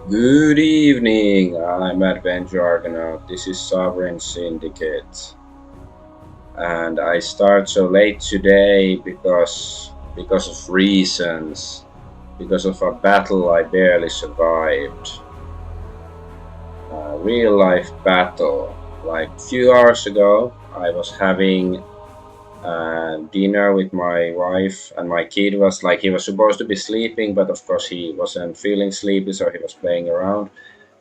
Good evening, I'm Adventure Argonaut. This is Sovereign Syndicate. And I start so late today because of reasons. Because of a battle I barely survived. A real life battle. Like a few hours ago, I was having dinner with my wife, and my kid was like, he was supposed to be sleeping, but of course he wasn't feeling sleepy, so he was playing around.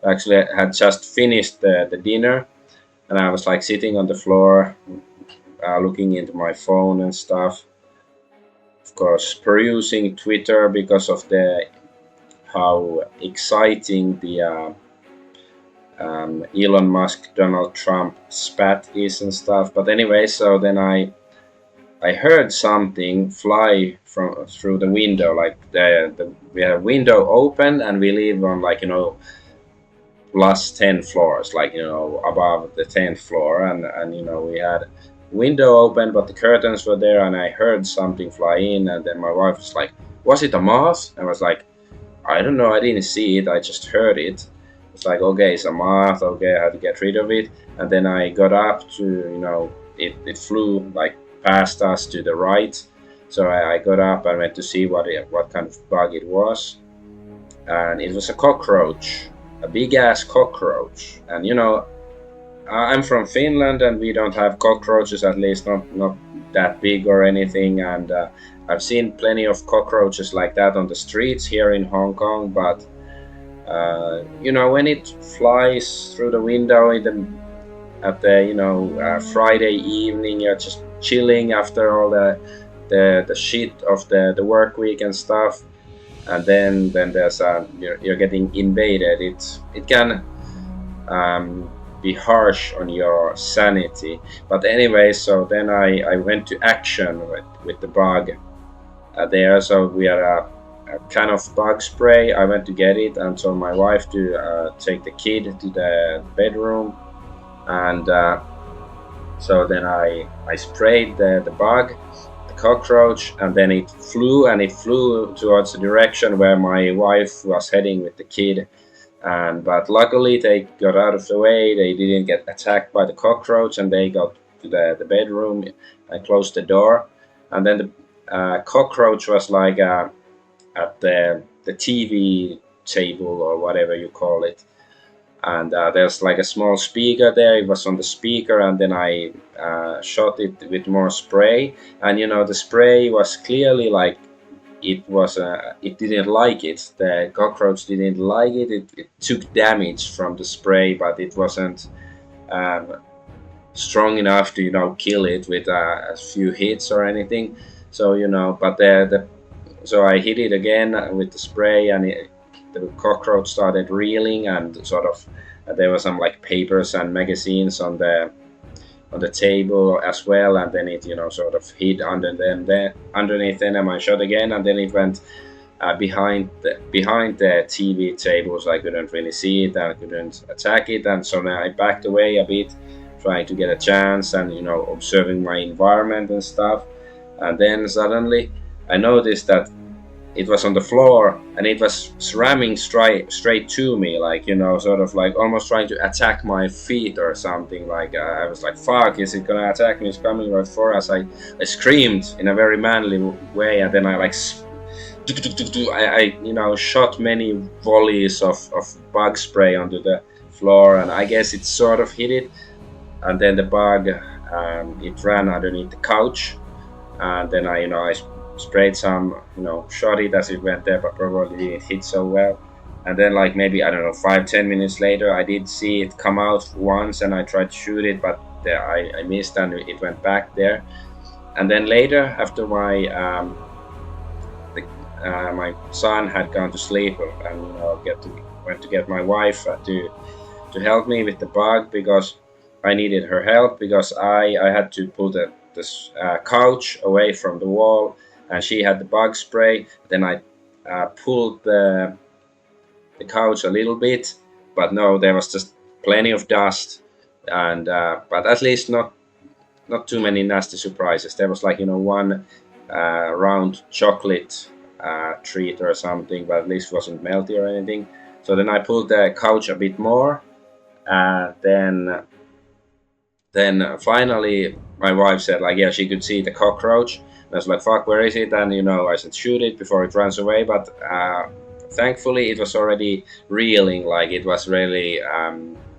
Actually, I had just finished the dinner, and I was like sitting on the floor, looking into my phone and stuff. Of course, perusing Twitter because of the how exciting the Elon Musk, Donald Trump spat is and stuff. But anyway, so then I heard something fly from through the window, like the we have window open, and we live on, like, plus 10 floors, like, above the 10th floor, and we had window open, but the curtains were there, and I heard something fly in, and then my wife was like, was it a moth? And I was like, I don't know, I didn't see it, I just heard it. It's like, okay, it's a moth, okay, I had to get rid of it. And then I got up to, it flew like past us to the right. So I got up and went to see what kind of bug it was, and it was a cockroach, a big ass cockroach. And I'm from Finland, and we don't have cockroaches, at least not that big or anything. And I've seen plenty of cockroaches like that on the streets here in Hong Kong, but when it flies through the window at the Friday evening, you're just chilling after all the shit of the work week and stuff, and then there's you're getting invaded. It can be harsh on your sanity. But anyway, so then I went to action with the bug there. So we had a kind of bug spray. I went to get it and told my wife to take the kid to the bedroom, and so then I sprayed the bug, the cockroach, and then it flew towards the direction where my wife was heading with the kid. And but luckily they got out of the way. They didn't get attacked by the cockroach, and they got to the bedroom. I closed the door, and then the cockroach was like at the TV table or whatever you call it, and there's like a small speaker there. It was on the speaker, and then I shot it with more spray, and the spray was clearly like it didn't like it. The cockroach didn't like it. It took damage from the spray, but it wasn't um, strong enough to kill it with a few hits or anything. So but so I hit it again with the spray, and the cockroach started reeling, and sort of there were some like papers and magazines on the table as well, and then it sort of hid underneath them, and I shot again, and then it went behind the TV table, so I couldn't really see it, and I couldn't attack it, and so now I backed away a bit, trying to get a chance, and observing my environment and stuff. And then suddenly I noticed that it was on the floor, and it was ramming straight to me, like sort of like almost trying to attack my feet or something. Like I was like, fuck, is it gonna attack me? It's coming right for us. I screamed in a very manly way, and then I like I shot many volleys of bug spray onto the floor, and I guess it sort of hit it, and then the bug it ran underneath the couch, and then I sprayed some, shot it as it went there, but probably didn't hit so well. And then, like, maybe, I don't know, 5-10 minutes later, I did see it come out once, and I tried to shoot it, but there I missed, and it went back there. And then later, after my son had gone to sleep, and went to get my wife to help me with the bug, because I needed her help, because I had to pull this couch away from the wall, and she had the bug spray. Then I pulled the couch a little bit, but no, there was just plenty of dust, and but at least not too many nasty surprises. There was, like, one round chocolate treat or something, but at least wasn't melty or anything. So then I pulled the couch a bit more, and then finally my wife said like, yeah, she could see the cockroach. And I was like, fuck, where is it? And I said, shoot it before it runs away. But thankfully it was already reeling, like it was really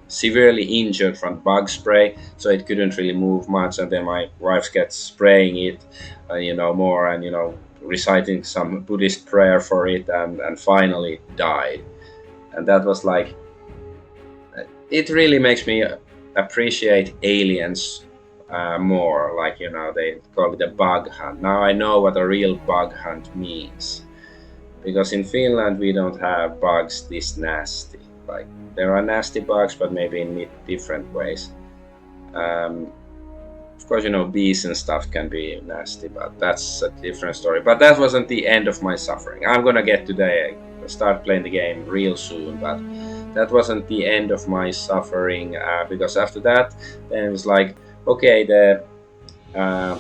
severely injured from bug spray, so it couldn't really move much. And then my wife kept spraying it more, and reciting some Buddhist prayer for it, and finally died. And that was like, it really makes me appreciate aliens more. Like, they call it a bug hunt. Now I know what a real bug hunt means, because in Finland we don't have bugs this nasty. Like, there are nasty bugs, but maybe in different ways. um, of course, bees and stuff can be nasty, but that's a different story. But that wasn't the end of my suffering. I'm gonna get today, start playing the game real soon, but that wasn't the end of my suffering, because after that, then it was like, okay, uh,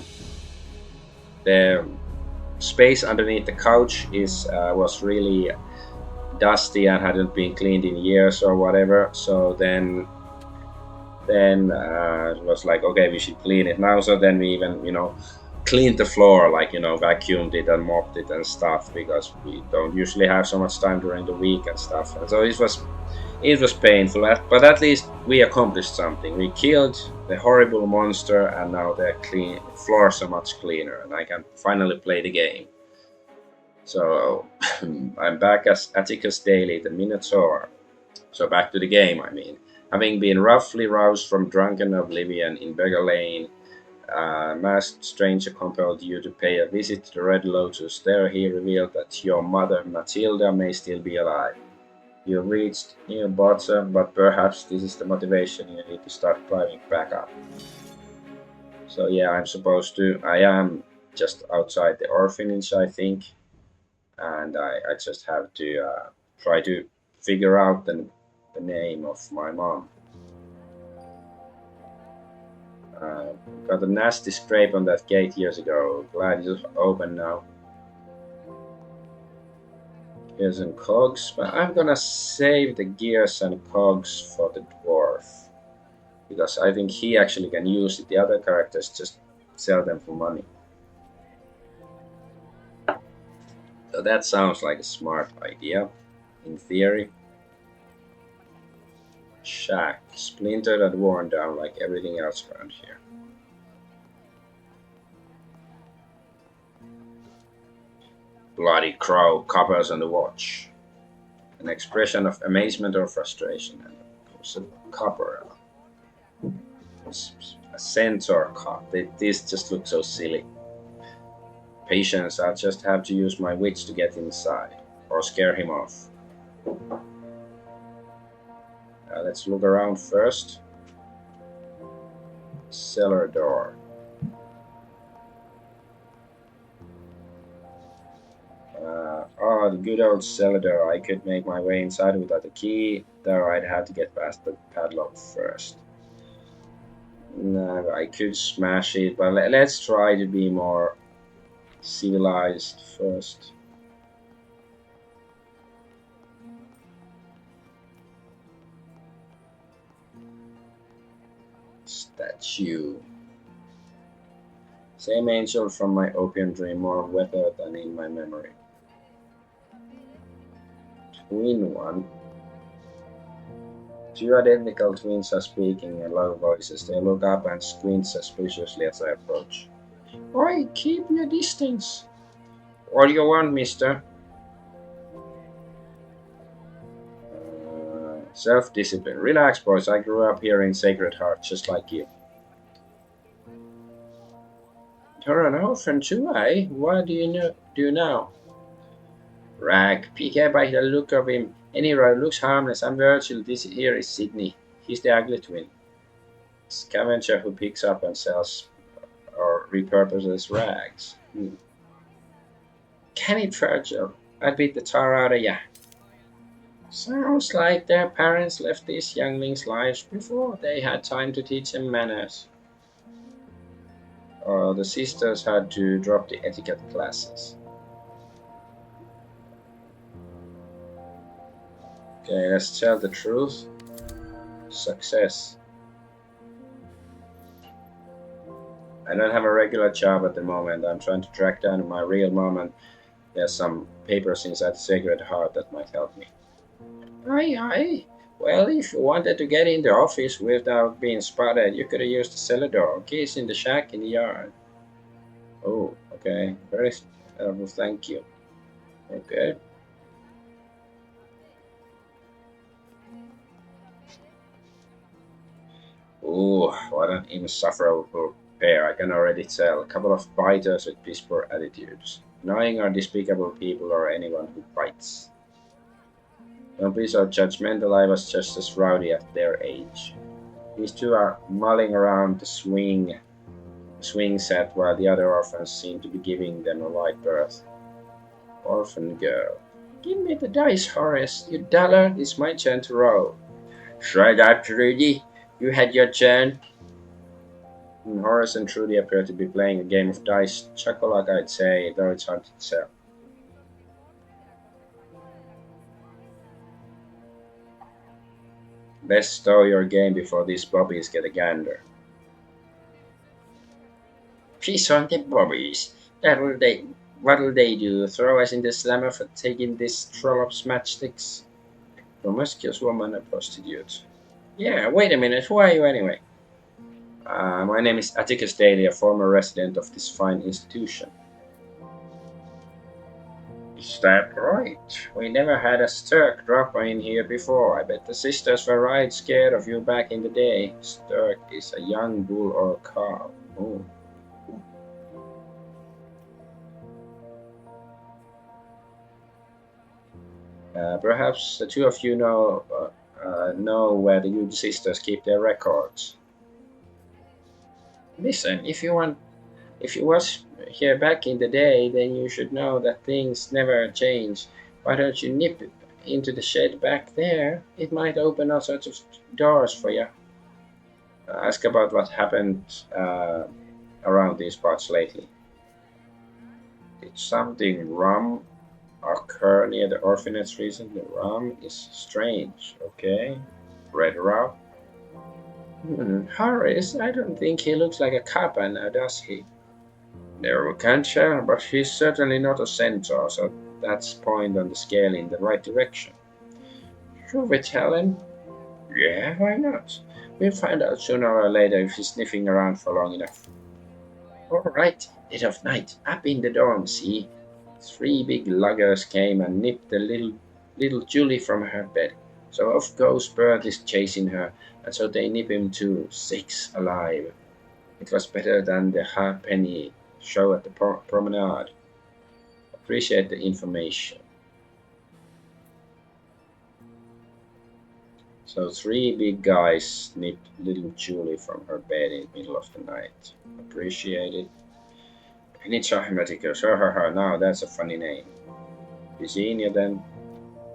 the space underneath the couch was really dusty and hadn't been cleaned in years or whatever. So then it was like, okay, we should clean it now. So then we even cleaned the floor, like vacuumed it and mopped it and stuff, because we don't usually have so much time during the week and stuff. And so it was painful, but at least we accomplished something. We killed the horrible monster, and now the floors are much cleaner, and I can finally play the game. So I'm back as Atticus Daily the Minotaur. So back to the game, I mean. Having been roughly roused from drunken oblivion in Beggar Lane, a masked stranger compelled you to pay a visit to the Red Lotus. There he revealed that your mother, Matilda, may still be alive. You reached near bottom, but perhaps this is the motivation you need to start climbing back up. So yeah, I am just outside the orphanage, I think, and I just have to try to figure out the name of my mom. Got a nasty scrape on that gate years ago. Glad it's open now. Gears and cogs, but I'm gonna save the gears and cogs for the dwarf, because I think he actually can use it. The other characters just sell them for money. So that sounds like a smart idea, in theory. Shack, splintered and worn down like everything else around here. Bloody crow covers on the watch. An expression of amazement or frustration, and also copper. A sensor cop. This just looks so silly. Patience, I'll just have to use my wits to get inside, or scare him off. Let's look around first. Cellar door. The good old cellar door. I could make my way inside without a key, though I'd have to get past the padlock first. No, I could smash it, but let's try to be more civilized first. Statue. Same angel from my opium dream, more weathered than in my memory. Twin one. Two identical twins are speaking in low voices. They look up and squint suspiciously as I approach. Oi, keep your distance. What do you want, mister? Self-discipline. Relax, boys. I grew up here in Sacred Heart, just like you. You're an orphan too, eh? What do you do now? Rag, PK by the look of him. Anyway, looks harmless. I'm Virgil. This here is Sydney. He's the ugly twin. Scavenger who picks up and sells or repurposes rags. Can it, Virgil? I'd beat the tar out of ya. Sounds like their parents left these younglings' lives before they had time to teach them manners. Or the sisters had to drop the etiquette classes. Okay, let's tell the truth. Success. I don't have a regular job at the moment. I'm trying to track down my real mom, and there's some papers inside Sacred Heart that might help me. Aye, aye. Well, if you wanted to get in the office without being spotted, you could have used the cellar door. Keys in the shack in the yard. Oh, okay. Very well, thank you. Okay. Ooh, what an insufferable pair. I can already tell. A couple of biters with piss poor attitudes. Annoying or despicable people or anyone who bites. Don't be so judgmental. I was just as rowdy at their age. These two are mulling around the swing set while the other orphans seem to be giving them a wide berth. Orphan girl. Give me the dice, Horace. You dullard. It's my turn to roll. Shut up, Trudy. You had your turn. Horace and Trudy appear to be playing a game of dice. Chocolate, I'd say, though it's hard to tell. Best stow your game before these bobbies get a gander. Peace on the bobbies. What'll they do? Throw us in the slammer for taking this trollop's matchsticks? Promiscuous woman, a prostitute. Yeah, wait a minute. Who are you anyway? My name is Atticus Daly, a former resident of this fine institution. Is that right? We never had a Sturk drop in here before. I bet the sisters were right scared of you back in the day. Sturk is a young bull or cow. Oh. Perhaps the two of you know where the Yude sisters keep their records. Listen, if you was here back in the day, then you should know that things never change. Why don't you nip into the shed back there? It might open all sorts of doors for you. Ask about what happened around these parts lately. Did something wrong occur near the orphanage recently? Rum is strange, okay? Red rum? Horace, I don't think he looks like a copper now, does he? No, we can't tell, but he's certainly not a centaur, so that's point on the scale in the right direction. Should we tell him? Yeah, why not? We'll find out sooner or later if he's sniffing around for long enough. All right, dead of night, up in the dorm, see? Three big luggers came and nipped the little Julie from her bed. So off goes Bert is chasing her, and so they nip him too, sakes alive. It was better than the halfpenny show at the promenade. Appreciate the information. So three big guys nipped little Julie from her bed in the middle of the night. Appreciate it. Penny Mathematicus, now that's a funny name. Virginia then.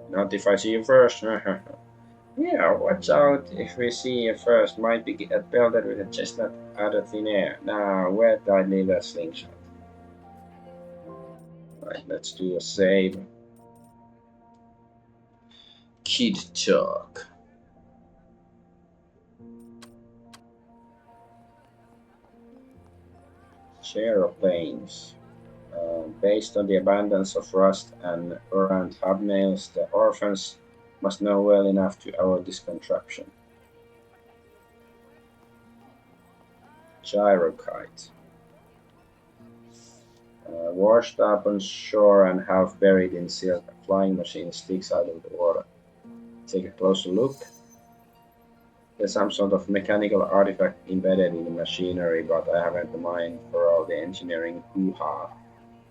Not if I see you first. Yeah, watch out if we see you first. Might be get belted with a chestnut out of thin air. Now, where'd I leave that slingshot? Right, let's do a save. Kid talk. Aeroplanes. Based on the abundance of rust and errant hobnails, the orphans must know well enough to avoid this contraption. Gyrokite. Washed up on shore and half buried in silk, a flying machine sticks out of the water. Take a closer look. There's some sort of mechanical artifact embedded in the machinery, but I haven't the mind for all the engineering hoo-ha.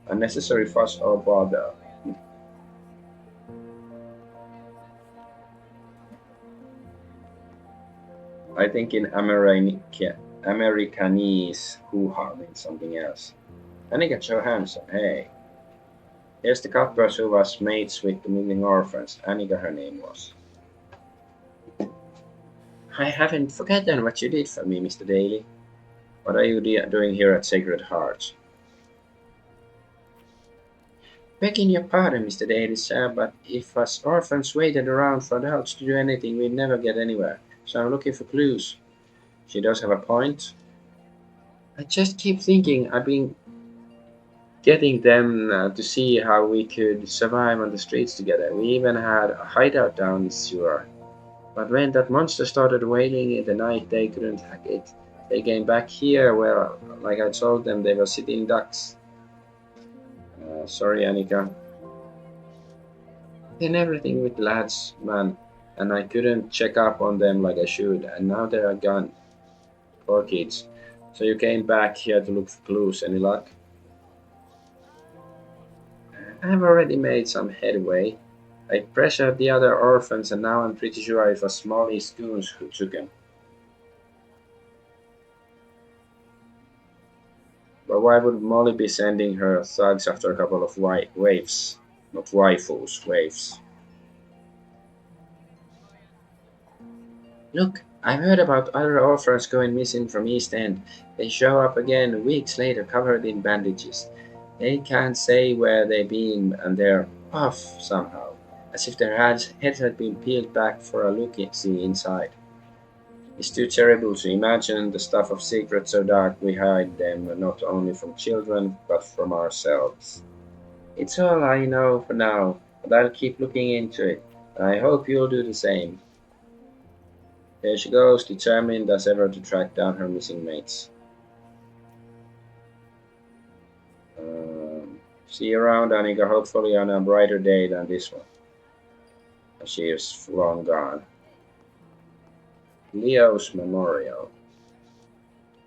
Unnecessary fuss or bother. I think in Americanese, hoo-ha means something else. Annika Johansson, hey. Here's the cutpurse who was mates with the moving orphans. Annika, her name was. I haven't forgotten what you did for me, Mr. Daly. What are you doing here at Sacred Heart? Begging your pardon, Mr. Daly, sir, but if us orphans waited around for adults to do anything, we'd never get anywhere. So I'm looking for clues. She does have a point. I just keep thinking I've been getting them to see how we could survive on the streets together. We even had a hideout down the sewer. But when that monster started wailing in the night, they couldn't hack it. They came back here where, like I told them, they were sitting ducks. Sorry, Annika. Then everything with the lads, man, and I couldn't check up on them like I should, and now they're gone. Poor kids. So you came back here to look for clues. Any luck? I've already made some headway. I pressured the other orphans, and now I'm pretty sure it was Molly's goons who took him. But why would Molly be sending her thugs after a couple of waves? Not waifus, waves. Look, I've heard about other orphans going missing from East End. They show up again weeks later covered in bandages. They can't say where they've been and they're off somehow, as if their heads had been peeled back for a look-see inside. It's too terrible to imagine the stuff of secrets so dark we hide them not only from children but from ourselves. It's all I know for now, but I'll keep looking into it, and I hope you'll do the same. There she goes, determined as ever to track down her missing mates. See you around, Annika, hopefully on a brighter day than this one. She is long gone. Leo's Memorial.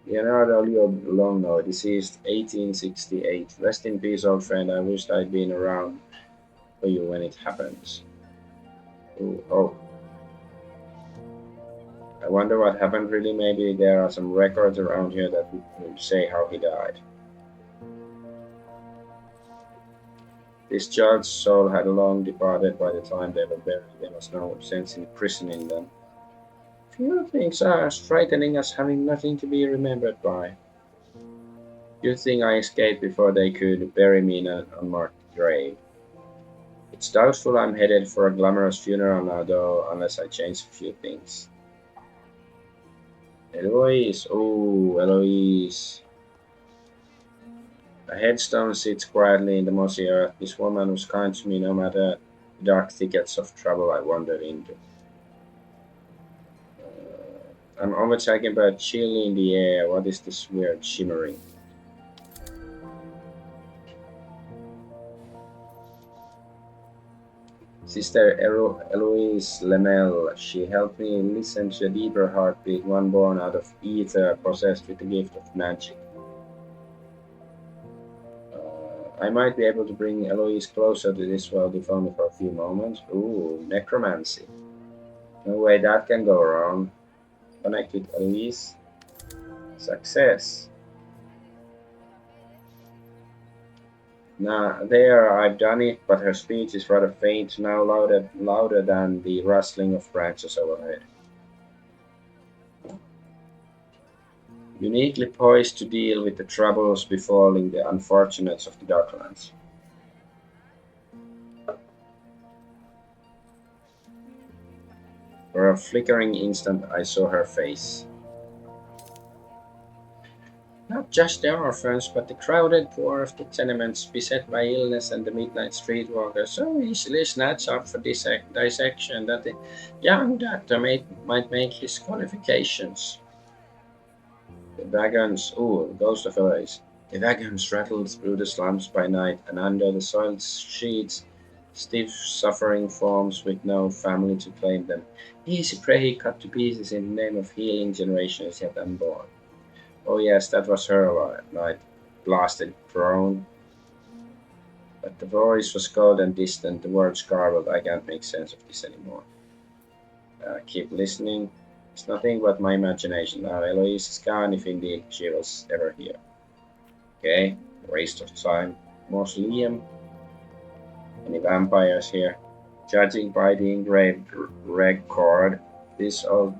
Leonardo Leo Longno, deceased 1868. Rest in peace, old friend. I wished I'd been around for you when it happens. Ooh, oh, I wonder what happened really. Maybe there are some records around here that would say how he died. This child's soul had long departed by the time they were buried. There was no sense in imprisoning them. Few things are as frightening as having nothing to be remembered by. You think I escaped before they could bury me in an unmarked grave? It's doubtful I'm headed for a glamorous funeral now, though, unless I change a few things. Eloise, oh, Eloise. A headstone sits quietly in the mossy earth. This woman was kind to me no matter the dark thickets of trouble I wandered into. I'm overtaken by a chill in the air. What is this weird shimmering? Sister Eloise Lemel, she helped me listen to a deeper heartbeat, one born out of ether, possessed with the gift of magic. I might be able to bring Eloise closer to this world if only for a few moments. Ooh, necromancy. No way that can go wrong. Connect with Eloise. Success. Now, there, I've done it, but her speech is rather faint, now louder than the rustling of branches overhead. Uniquely poised to deal with the troubles befalling the unfortunates of the Darklands. For a flickering instant, I saw her face. Not just the orphans, but the crowded poor of the tenements, beset by illness and the midnight streetwalkers, so easily snatched up for dissection that the young doctor might make his qualifications. The wagons, ooh, ghost of Eloise. The wagons rattled through the slums by night, and under the soiled sheets, stiff, suffering forms with no family to claim them. Easy prey cut to pieces in the name of healing generations yet unborn. Oh yes, that was her night, blasted crone. But the voice was cold and distant, the words garbled. I can't make sense of this anymore. Keep listening. It's nothing but my imagination. Now Eloise is gone, if indeed she was ever here. Okay, waste of time. Mausoleum. Any vampires here? Judging by the engraved record, this old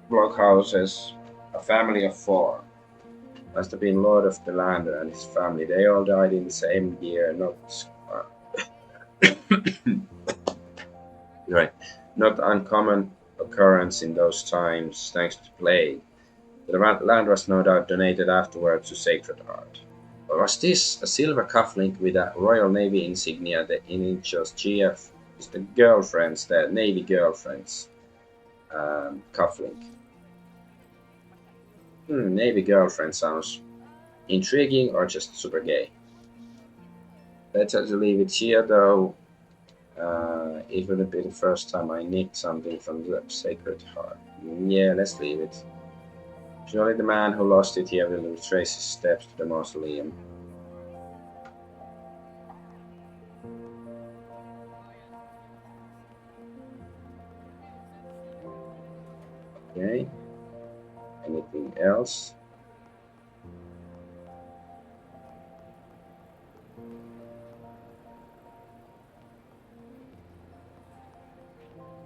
blockhouse has a family of four. Must have been Lord of the Land and his family. They all died in the same year, not Right. Not uncommon occurrence in those times, thanks to plague. The land was no doubt donated afterwards to Sacred Heart. Or was this a silver cufflink with a Royal Navy insignia, the initials GF? Is the girlfriends, the Navy girlfriends, cufflink? Navy girlfriend sounds intriguing or just super gay. Let's just leave it here though. It wouldn't be the first time I nicked something from the Sacred Heart. Yeah, let's leave it. Surely the man who lost it here will retrace his steps to the mausoleum. Okay. Anything else?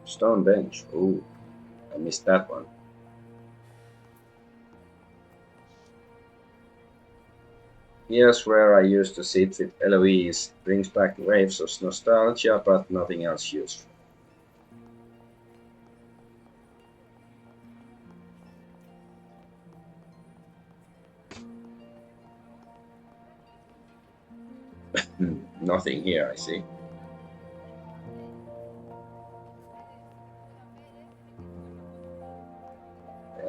Stone bench. Ooh, I missed that one. Here's where I used to sit with Eloise. Brings back waves of nostalgia, but nothing else useful. Nothing here, I see.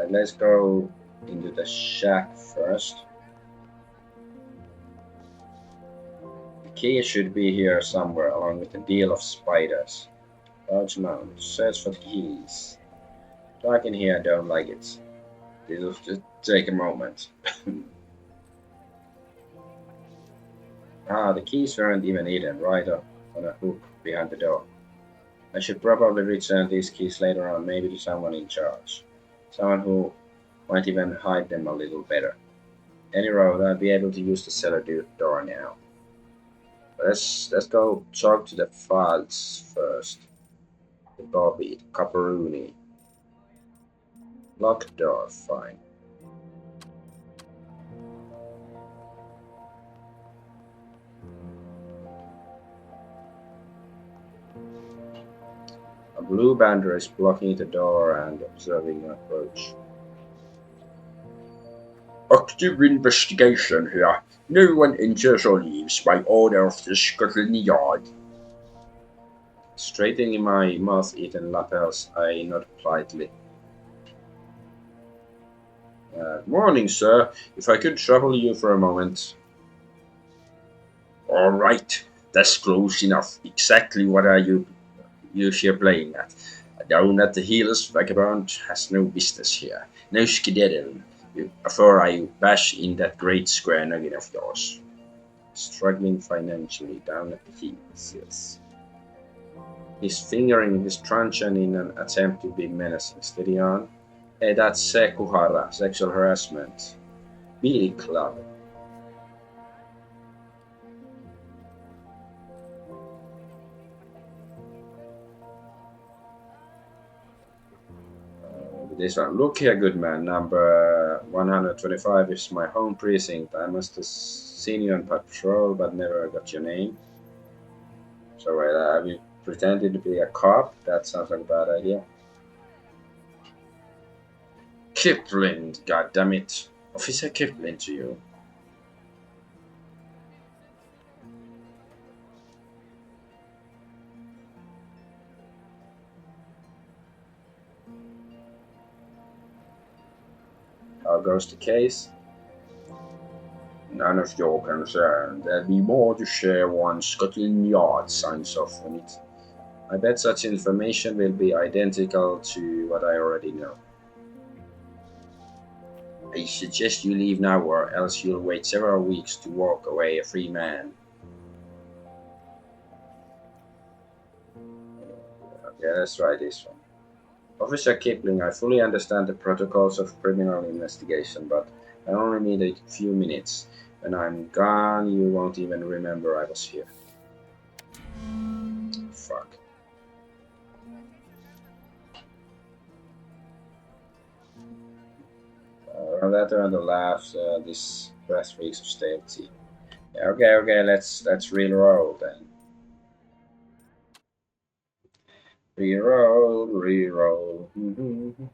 Let's go into the shack first. The key should be here somewhere, along with a deal of spiders. Large amount. Search for the keys. Dark in here, don't like it. This will just take a moment. The keys weren't even hidden, right up on a hook behind the door. I should probably return these keys later on, maybe to someone in charge. Someone who might even hide them a little better. Any road, I'll be able to use the cellar door now. Let's go talk to the Falds first. The Bobby, the Caparuni. Locked door, fine. A blue banner is blocking the door and observing an approach. Active investigation here. No one enters or leaves by order of the Scotland Yard. Straightening my moth-eaten lapels, I nod politely. Morning, sir. If I could trouble you for a moment. All right, that's close enough. Exactly what are you here playing at? Down at the heels, vagabond has no business here. No skedaddle before I bash in that great square nugget of yours. Struggling financially down at the heels, yes. He's fingering his truncheon in an attempt to be menacing. Steady on. Hey, that's Sekuhara, sexual harassment. Billy Club. This one. Look here, good man. Number 125 is my home precinct. I must have seen you on patrol, but never got your name. So, have you pretended to be a cop? That sounds like a bad idea. Kipling, goddammit. Officer Kipling to you. How goes the case? None of your concern. There'll be more to share once Scotland Yard signs off on it. I bet such information will be identical to what I already know. I suggest you leave now, or else you'll wait several weeks to walk away a free man. Okay, let's try this one. Officer Kipling, I fully understand the protocols of criminal investigation, but I only need a few minutes. When I'm gone, you won't even remember I was here. Fuck. Letter on the left, this breath reeks of stale tea. Yeah, okay, let's real roll then. Reroll, reroll. Mhm.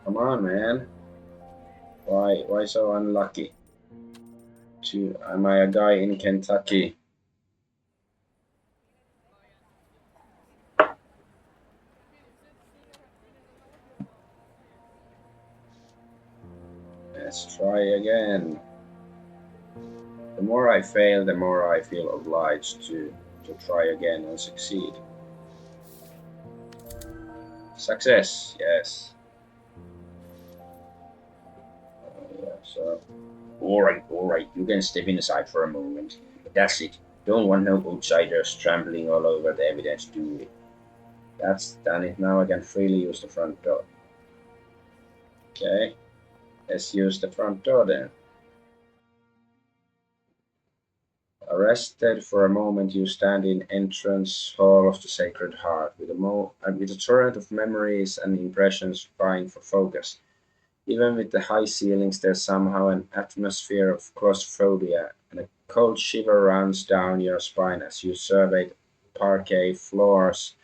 Come on, man. Why so unlucky? Am I a guy in Kentucky? Let's try again. The more I fail, the more I feel obliged to try again and succeed. Success, yes. Yeah, so all right, you can step inside for a moment. But that's it. Don't want no outsiders trampling all over the evidence, do we? That's done it. Now I can freely use the front door. Okay, let's use the front door then. Arrested for a moment, you stand in entrance hall of the Sacred Heart with a torrent of memories and impressions vying for focus. Even with the high ceilings, there's somehow an atmosphere of claustrophobia, and a cold shiver runs down your spine as you survey the parquet floors.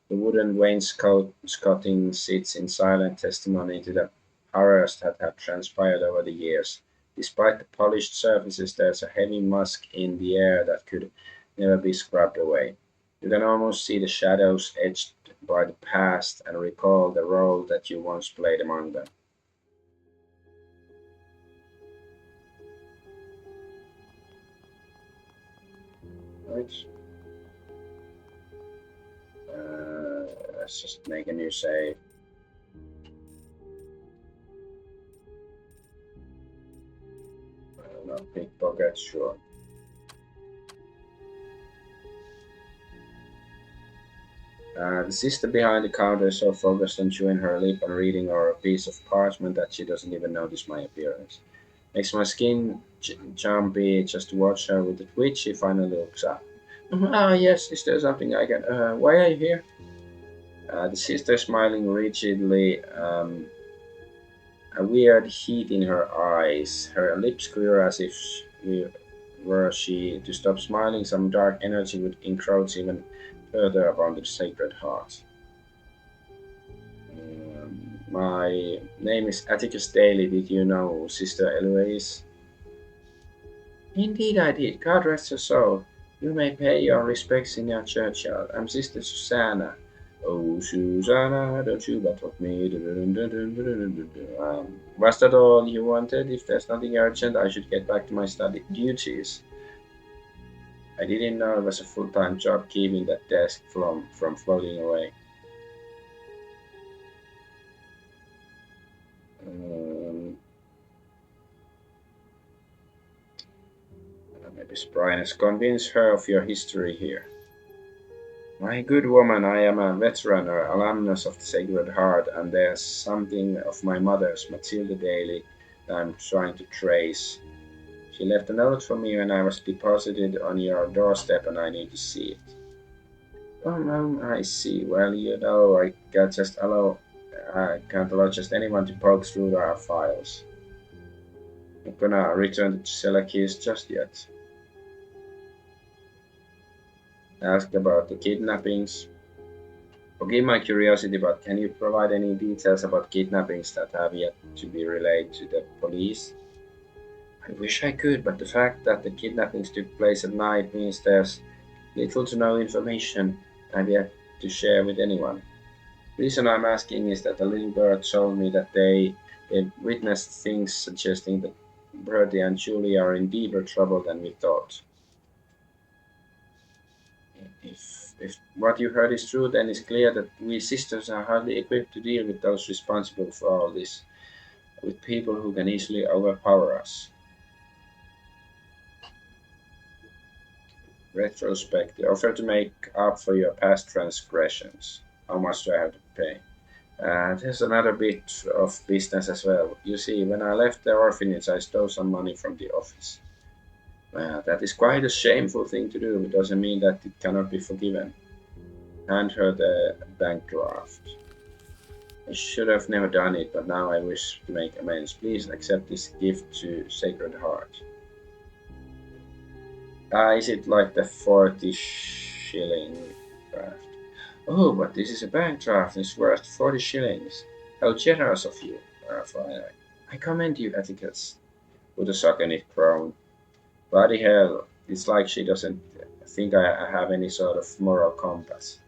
The wooden wainscoting sits in silent testimony to the horrors that have transpired over the years. Despite the polished surfaces, there's a heavy musk in the air that could never be scrubbed away. You can almost see the shadows etched by the past and recall the role that you once played among them. Right? Let's just make a new save. Not pickpocket, sure. The sister behind the counter is so focused on chewing her lip and reading or a piece of parchment that she doesn't even notice my appearance. Makes my skin jumpy just to watch her with the twitch. She finally looks up. Ah, yes, is there something I can. Why are you here? The sister smiling rigidly, a weird heat in her eyes. Her lips quiver as if were she to stop smiling, some dark energy would encroach even further upon the Sacred Heart. My name is Atticus Daly. Did you know Sister Eloise? Indeed, I did. God rest her soul. You may pay your respects in your churchyard. I'm Sister Susanna. Oh, Susanna, don't you but of me. Was that all you wanted? If there's nothing urgent, I should get back to my study duties. I didn't know it was a full-time job keeping that desk from floating away. Um, Maybe Spryness, convince her of your history here. My good woman, I am a veteran or alumnus of the Sacred Heart, and there's something of my mother's, Matilda Daly, that I'm trying to trace. She left a note for me when I was deposited on your doorstep, and I need to see it. I see. Well, I I can't allow just anyone to poke through our files. I'm not gonna return the cellar keys just yet. Ask about the kidnappings. Forgive my curiosity, but can you provide any details about kidnappings that have yet to be relayed to the police? I wish I could, but the fact that the kidnappings took place at night means there's little to no information I've yet to share with anyone. The reason I'm asking is that a little bird told me that they've witnessed things suggesting that Bertie and Julie are in deeper trouble than we thought. If what you heard is true, then it's clear that we sisters are hardly equipped to deal with those responsible for all this, with people who can easily overpower us. Retrospect, the offer to make up for your past transgressions. How much do I have to pay? There's another bit of business as well. You see, when I left the orphanage, I stole some money from the office. That is quite a shameful thing to do. It doesn't mean that it cannot be forgiven. Hand her the bank draft. I should have never done it, but now I wish to make amends. Please accept this gift to Sacred Heart. Is it like the 40 shilling draft? Oh, but this is a bank draft. It's worth 40 shillings. How generous of you, Raphael. I commend you, Atticus. With a sardonic groan. Bloody hell, it's like she doesn't think I have any sort of moral compass.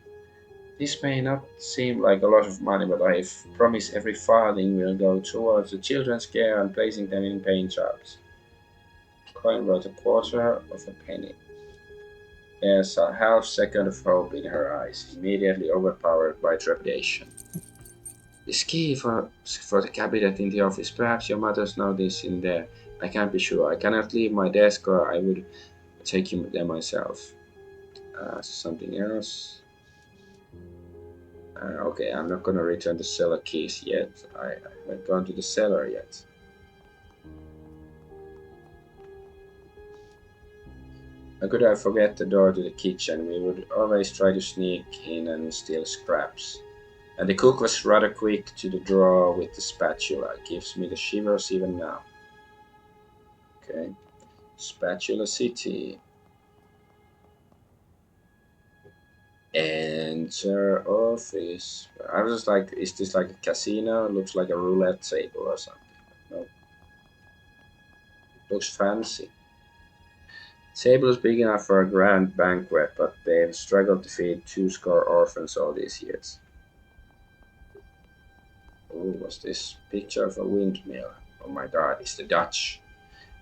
This may not seem like a lot of money, but I've promised every farthing will go towards the children's care and placing them in paying jobs. Coin wrote a quarter of a penny. There's a half second of hope in her eyes, immediately overpowered by trepidation. This key for the cabinet in the office. Perhaps your mother's know this in there. I can't be sure. I cannot leave my desk or I would take you there myself. Something else. Okay, I'm not gonna return the cellar keys yet. I haven't gone to the cellar yet. How could I forget the door to the kitchen? We would always try to sneak in and steal scraps. And the cook was rather quick to the drawer with the spatula. It gives me the shivers even now. Okay. Spatula City. Enter office. I was just like, is this like a casino? It looks like a roulette table or something. No, looks fancy. Table is big enough for a grand banquet, but they've struggled to feed 2 score orphans all these years. Oh, what's this? Picture of a windmill. Oh my god, it's the Dutch.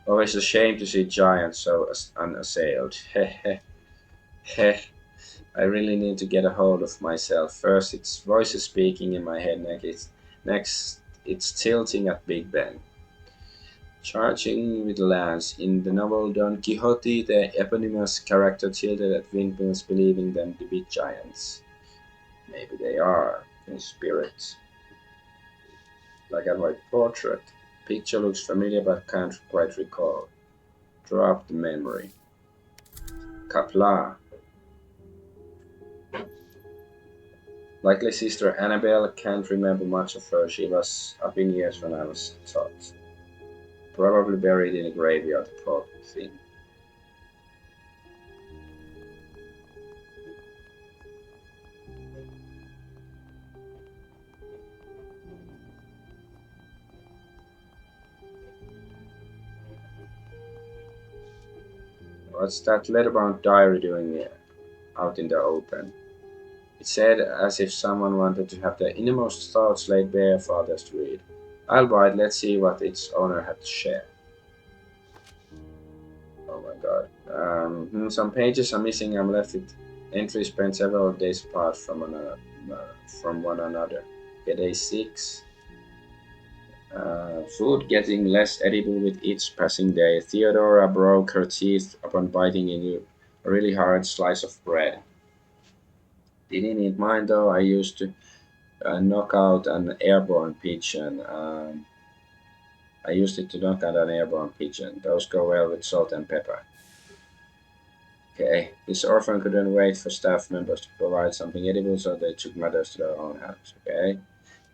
Always a shame to see giants so unassailed. Heh heh. I really need to get a hold of myself. First, it's voices speaking in my head. Next, it's tilting at Big Ben. Charging with lance. In the novel Don Quixote, the eponymous character tilted at windmills, believing them to be giants. Maybe they are, in spirit. Like at my portrait. Picture looks familiar but can't quite recall. Drop the memory. Kapla. Likely sister Annabelle, can't remember much of her. She was up in years when I was taught. Probably buried in a graveyard, poor thing. What's that letterbound diary doing here, out in the open? It said as if someone wanted to have the innermost thoughts laid bare for others to read. I'll buy it, let's see what its owner had to share. Oh my god. Some pages are missing. I'm left with entries spent several days apart from one another. Okay, day 6. Food getting less edible with each passing day. Theodora broke her teeth upon biting into a really hard slice of bread. Didn't eat mine though. I used to knock out an airborne pigeon. I used it to knock out an airborne pigeon. Those go well with salt and pepper. Okay, this orphan couldn't wait for staff members to provide something edible, so they took matters to their own hands. Okay,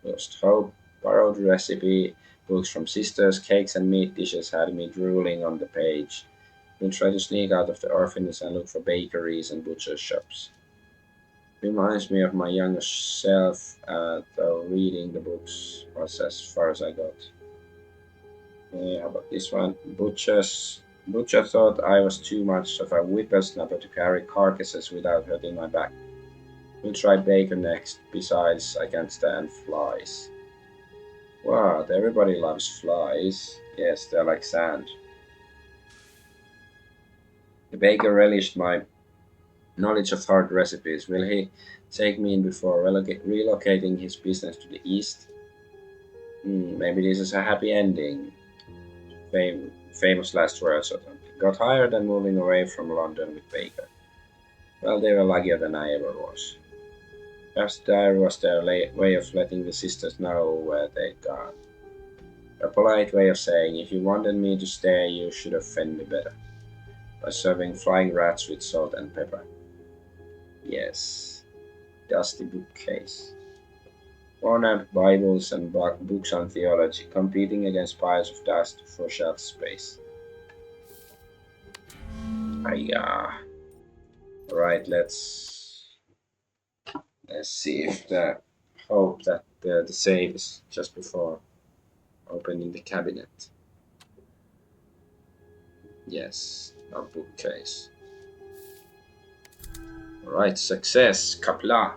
lost hope. Borrowed recipe books from sisters, cakes and meat dishes had me drooling on the page. We'll try to sneak out of the orphanage and look for bakeries and butcher shops. Reminds me of my younger self, though reading the books was as far as I got. Yeah, but this one, Butcher thought I was too much of a whippersnapper to carry carcasses without hurting my back. We'll try Baker next. Besides, I can't stand flies. What? Everybody loves flies. Yes, they're like sand. The baker relished my knowledge of hard recipes. Will he take me in before relocating his business to the east? Maybe this is a happy ending. Famous last words or something. Got hired and moving away from London with Baker. Well, they were luckier than I ever was. Perhaps there was their way of letting the sisters know where they'd gone. A polite way of saying, if you wanted me to stay, you should have fed me better. By serving flying rats with salt and pepper. Yes. dusty bookcase. Worn-out Bibles and books on theology, competing against piles of dust for shelf space. Right, let's see if the hope that the save is just before opening the cabinet. Yes, our bookcase. Right, success, Kapla.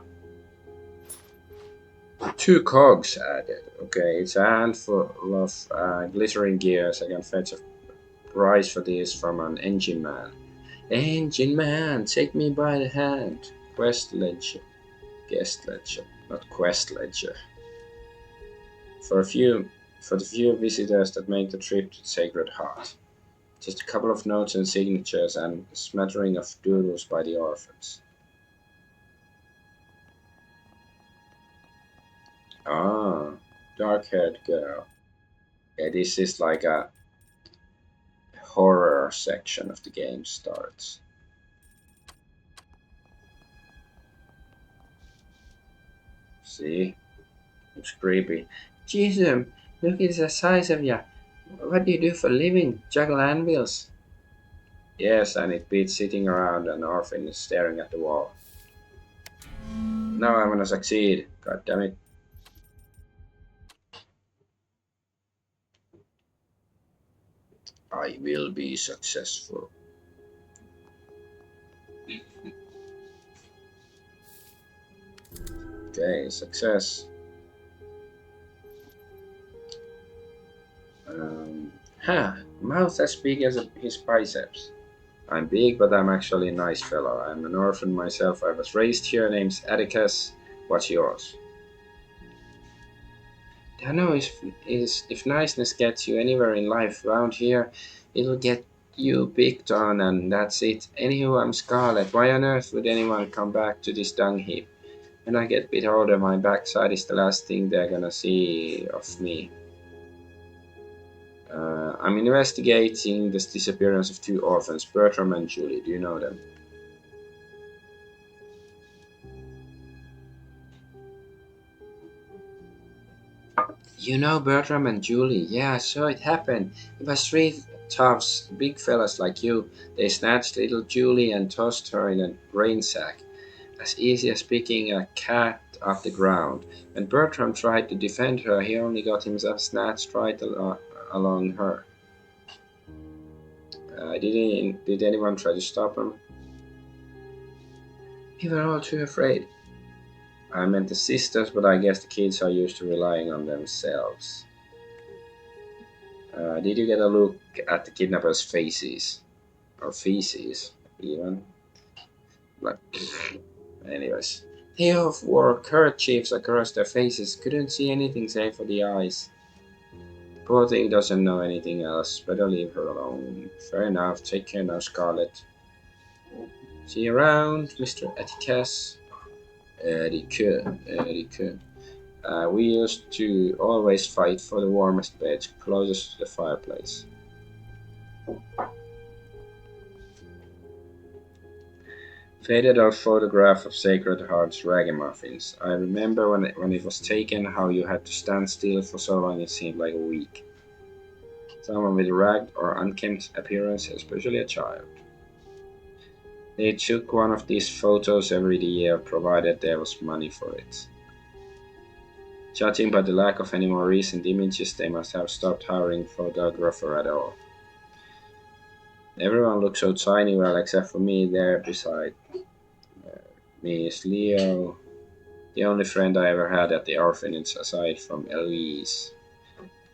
2 cogs added. Okay, it's a handful of glittering gears. I can fetch a price for this from an engine man. Engine man, take me by the hand. Quest ledger. Guest ledger. Not quest ledger. For the few visitors that make the trip to the Sacred Heart. Just a couple of notes and signatures and a smattering of doodles by the orphans. Ah, dark-haired girl. Yeah, this is like a horror section of the game starts. See? It's creepy. Jesus, look at the size of ya. What do you do for a living? Juggle anvils? Yes, and it beats sitting around an orphan staring at the wall. Now I'm gonna succeed. God damn it. I will be successful. Okay, success. Mouth as big as his biceps. I'm big, but I'm actually a nice fellow. I'm an orphan myself. I was raised here. Name's Atticus. What's yours? I know if niceness gets you anywhere in life around here, it'll get you picked on, and that's it. Anywho, I'm Scarlet. Why on earth would anyone come back to this dung heap? When I get a bit older, my backside is the last thing they're gonna see of me. I'm investigating the disappearance of 2 orphans, Bertram and Julie. Do you know them? You know Bertram and Julie? Yeah, I saw it happen. It was 3 toughs, big fellas like you. They snatched little Julie and tossed her in a grain sack, as easy as picking a cat off the ground. When Bertram tried to defend her, he only got himself snatched right along her. Did anyone try to stop him? We were all too afraid. I meant the sisters, but I guess the kids are used to relying on themselves. Did you get a look at the kidnappers' faces? Or feces, even? But, anyways. They all wore kerchiefs across their faces, couldn't see anything save for the eyes. Poor thing doesn't know anything else, better leave her alone. Fair enough, take care now, Scarlet. See you around, Mr. Atticus. Erike. We used to always fight for the warmest bed, closest to the fireplace. Faded out photograph of Sacred Heart's ragamuffins. I remember when it was taken, how you had to stand still for so long it seemed like a week. Someone with a ragged or unkempt appearance, especially a child. They took one of these photos every year, provided there was money for it. Judging by the lack of any more recent images, they must have stopped hiring photographer at all. Everyone looks so tiny, well, except for me there beside me is Leo, the only friend I ever had at the orphanage aside from Eloise.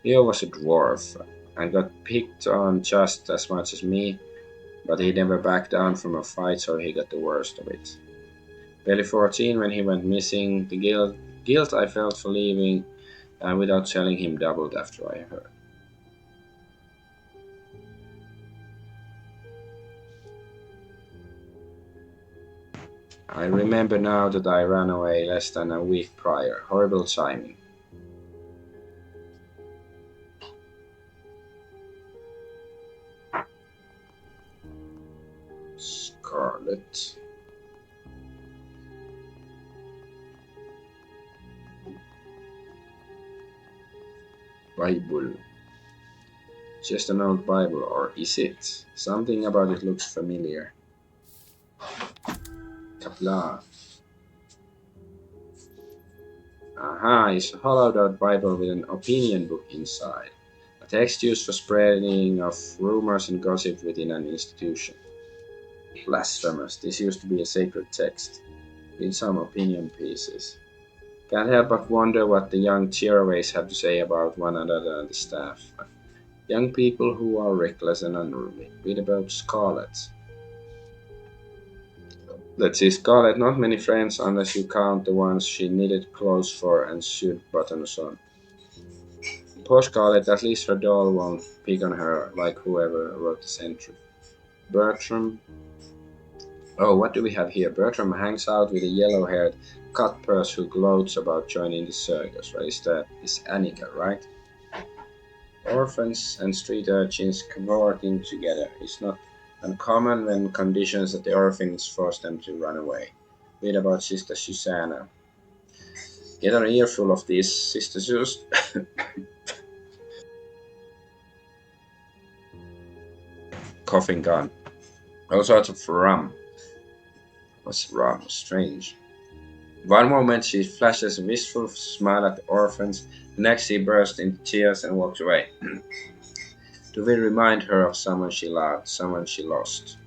Leo was a dwarf and got picked on just as much as me, but he never backed down from a fight, so he got the worst of it. Barely 14 when he went missing, the guilt I felt for leaving without telling him doubled after I heard. I remember now that I ran away less than a week prior. Horrible timing. Scarlet. Bible. Just an old Bible, or is it? Something about it looks familiar. Kapla. Aha, it's a hollowed out Bible with an opinion book inside. A text used for spreading of rumors and gossip within an institution. Blasphemous. This used to be a sacred text, with some opinion pieces. Can't help but wonder what the young tearaways have to say about one another and the staff. Young people who are reckless and unruly. Read about Scarlet. Let's see, Scarlet, not many friends unless you count the ones she knitted clothes for and sewed buttons on. Poor Scarlet, at least her doll won't pick on her like whoever wrote this entry. Bertram. Oh, what do we have here? Bertram hangs out with a yellow haired cut purse who gloats about joining the circus. What is that? It's Annika, right? Orphans and street urchins cavorting together is not uncommon when conditions at the orphanage force them to run away. Read about Sister Susanna. Get an earful of these, Sister Sus. Coughing gun. All sorts of rum. What's rum? Strange. One moment she flashes a wistful smile at the orphans, the next she bursts into tears and walks away. Do we remind her of someone she loved, someone she lost?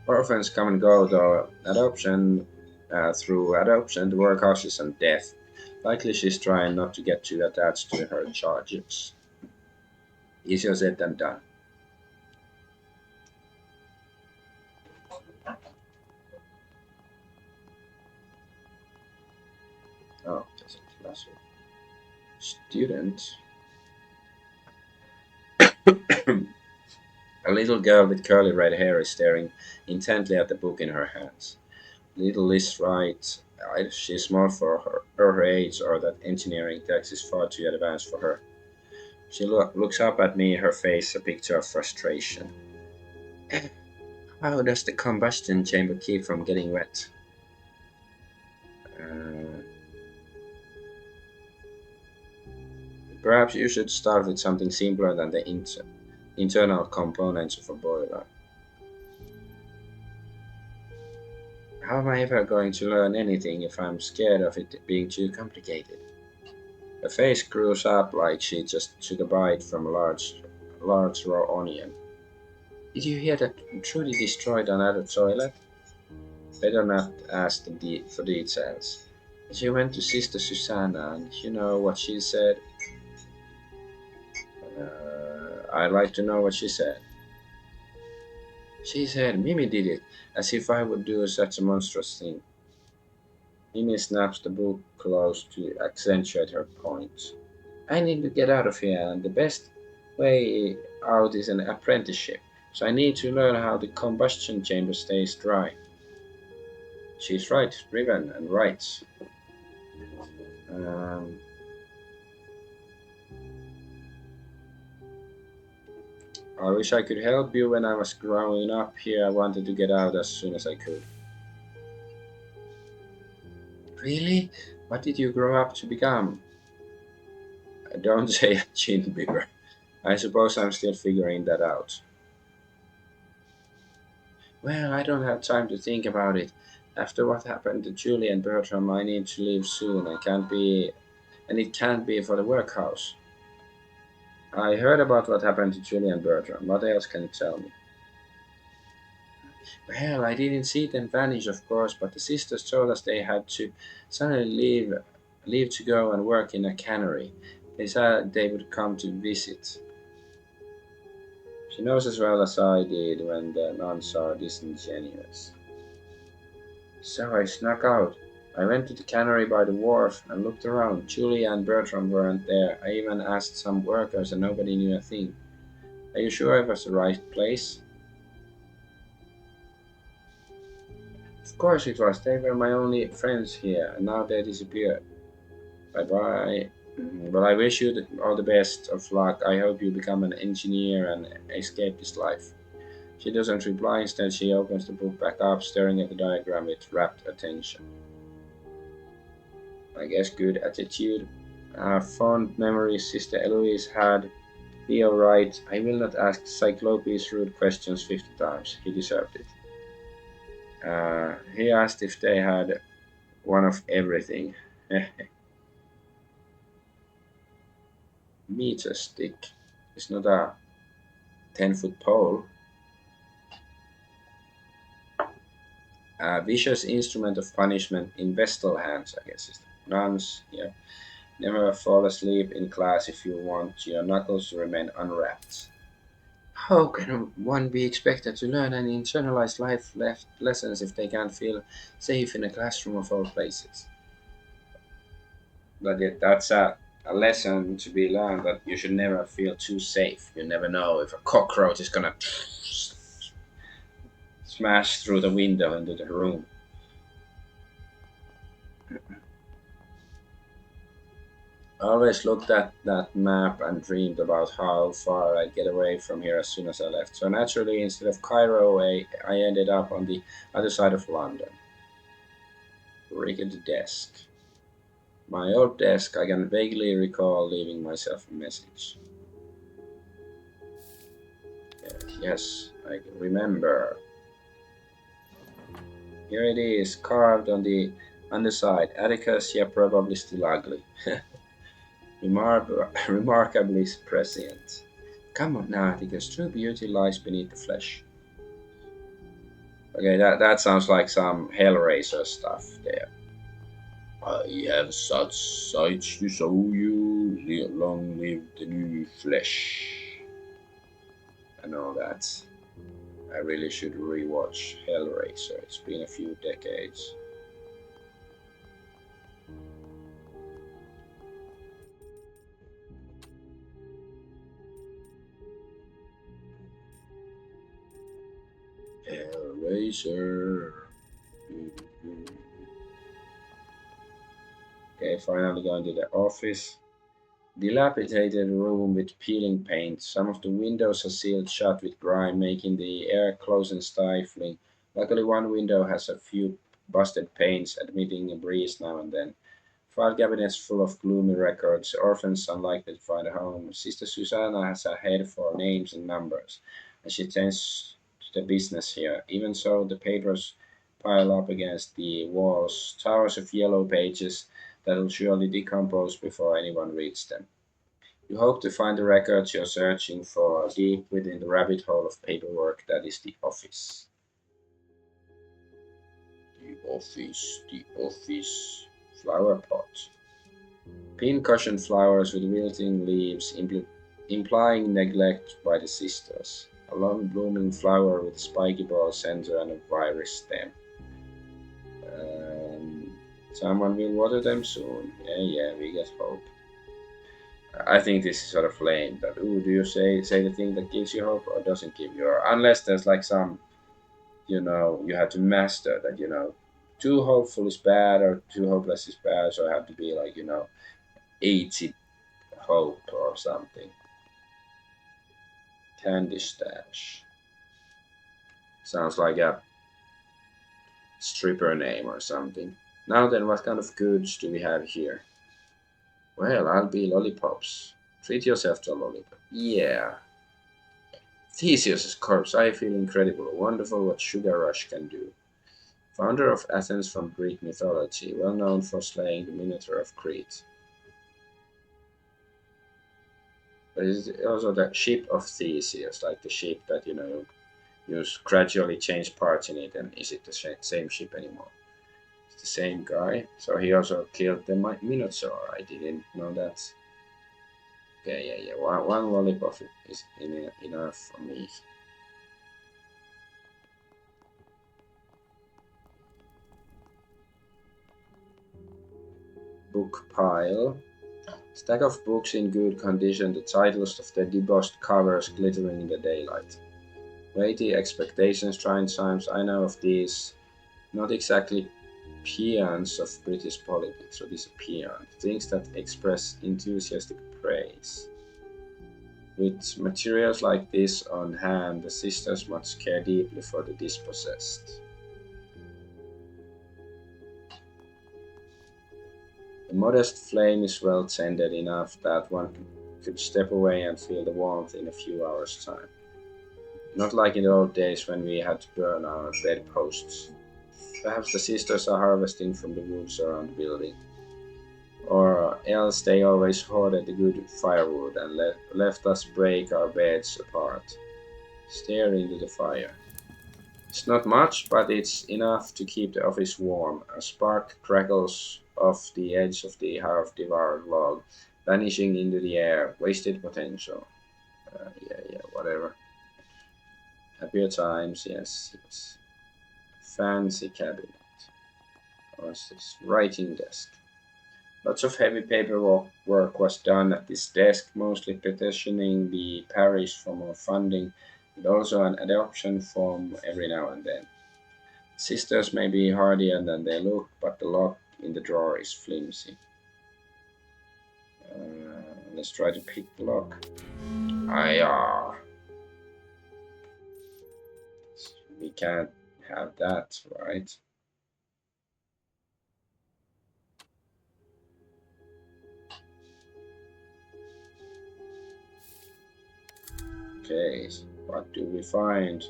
Orphans come and go though through adoption, the workhouses, and death. Likely she's trying not to get too attached to her charges. Easier said than done. Oh, there's a classroom. Student. A little girl with curly red hair is staring intently at the book in her hands. Little Liz writes, either she's small for her age or that engineering text is far too advanced for her. She looks up at me, her face a picture of frustration. How does the combustion chamber keep from getting wet? Uh, Perhaps you should start with something simpler than the internal components of a boiler. How am I ever going to learn anything if I'm scared of it being too complicated? Her face screws up like she just took a bite from a large raw onion. Did you hear that Trudy destroyed another toilet? Better not ask for details. She went to Sister Susanna, and you know what she said? I'd like to know what she said. She said Mimi did it, as if I would do such a monstrous thing. Mimi snaps the book closed to accentuate her point. I need to get out of here, and the best way out is an apprenticeship. So I need to learn how the combustion chamber stays dry. She's right, driven and right. Um, I wish I could help you when I was growing up here. I wanted to get out as soon as I could. Really? What did you grow up to become? Don't say a chin bigger. I suppose I'm still figuring that out. Well, I don't have time to think about it. After what happened to Julie and Bertram, I need to leave soon. And it can't be for the workhouse. I heard about what happened to Julie and Bertram. What else can you tell me? Well, I didn't see them vanish, of course, but the sisters told us they had to suddenly leave to go and work in a cannery. They said they would come to visit. She knows as well as I did when the nuns are disingenuous. So I snuck out. I went to the cannery by the wharf and looked around. Julia and Bertram weren't there. I even asked some workers and nobody knew a thing. Are you sure it was the right place? Of course it was. They were my only friends here, and now they disappeared. Bye bye. But I wish you all the best of luck. I hope you become an engineer and escape this life. She doesn't reply. Instead, she opens the book back up, staring at the diagram with rapt attention. I guess good attitude. Fond memories Sister Eloise had. Leo writes, I will not ask Cyclopes rude questions 50 times. He deserved it. He asked if they had one of everything. Meter stick. It's not a 10-foot pole. A vicious instrument of punishment in Vestal hands, I guess. Is nuns, yeah. Never fall asleep in class if you want your knuckles to remain unwrapped. How can one be expected to learn and internalize life lessons if they can't feel safe in a classroom of all places? But yet that's a lesson to be learned that you should never feel too safe. You never know if a cockroach is gonna smash through the window into the room. I always looked at that map and dreamed about how far I'd get away from here as soon as I left. So naturally, instead of Cairo, I ended up on the other side of London. Rigged desk. My old desk, I can vaguely recall leaving myself a message. Yes, I remember. Here it is, carved on the underside. Atticus, yeah, probably still ugly. Remarkably prescient. Come on now, Atticus, true beauty lies beneath the flesh. Okay, that sounds like some Hellraiser stuff there. I have such sights to show you, long live the new flesh. I know that. I really should rewatch Hellraiser. It's been a few decades. Hellraiser. Okay, finally going to the office. Dilapidated room with peeling paint. Some of the windows are sealed shut with grime, making the air close and stifling. Luckily, one window has a few busted panes, admitting a breeze now and then. File cabinets full of gloomy records. Orphans unlikely to find a home. Sister Susanna has a head for names and numbers, and she tends to the business here. Even so, the papers pile up against the walls, towers of yellow pages that will surely decompose before anyone reads them. You hope to find the records you're searching for deep within the rabbit hole of paperwork that is the office. The office, the office. Flower pot. Pincushion flowers with wilting leaves, implying neglect by the sisters. A long blooming flower with spiky ball center and a wiry stem. Um, Someone will water them soon. Yeah, we get hope. I think this is sort of lame. That ooh, do you say the thing that gives you hope or doesn't give you? Or unless there's like some, you have to master that. Too hopeful is bad or too hopeless is bad. So I have to be like 80 hope or something. Candy stash sounds like a stripper name or something. Now then, what kind of goods do we have here? Well, I'll be lollipops. Treat yourself to a lollipop. Yeah. Theseus' corpse. I feel incredible. Wonderful what Sugar Rush can do. Founder of Athens from Greek mythology, well known for slaying the Minotaur of Crete. But is it also the ship of Theseus, like the ship that you gradually change parts in it, and is it the same ship anymore? It's the same guy. So he also killed the Minotaur. I didn't know that. Okay, yeah. One lollipop is enough for me. Book pile. Stack of books in good condition, the titles of the debossed covers glittering in the daylight. Weighty expectations, trying times, I know of these. Not exactly peons of British politics, or this peon. Things that express enthusiastic praise. With materials like this on hand, the sisters must care deeply for the dispossessed. The modest flame is well tended enough that one could step away and feel the warmth in a few hours' time. Not like in the old days when we had to burn our bedposts. Perhaps the sisters are harvesting from the woods around the building. Or else they always hoarded the good firewood and left us break our beds apart. Stare into the fire. It's not much, but it's enough to keep the office warm. A spark crackles off the edge of the half-devoured log, vanishing into the air. Wasted potential. Yeah, whatever. Happier times, yes, yes. Fancy cabinet. What's this? Writing desk. Lots of heavy paperwork work was done at this desk, mostly petitioning the parish for more funding, and also an adoption form every now and then. Sisters may be hardier than they look, but the lock in the drawer is flimsy. Let's try to pick the lock. Ah, we can't have that, right? Okay, what do we find?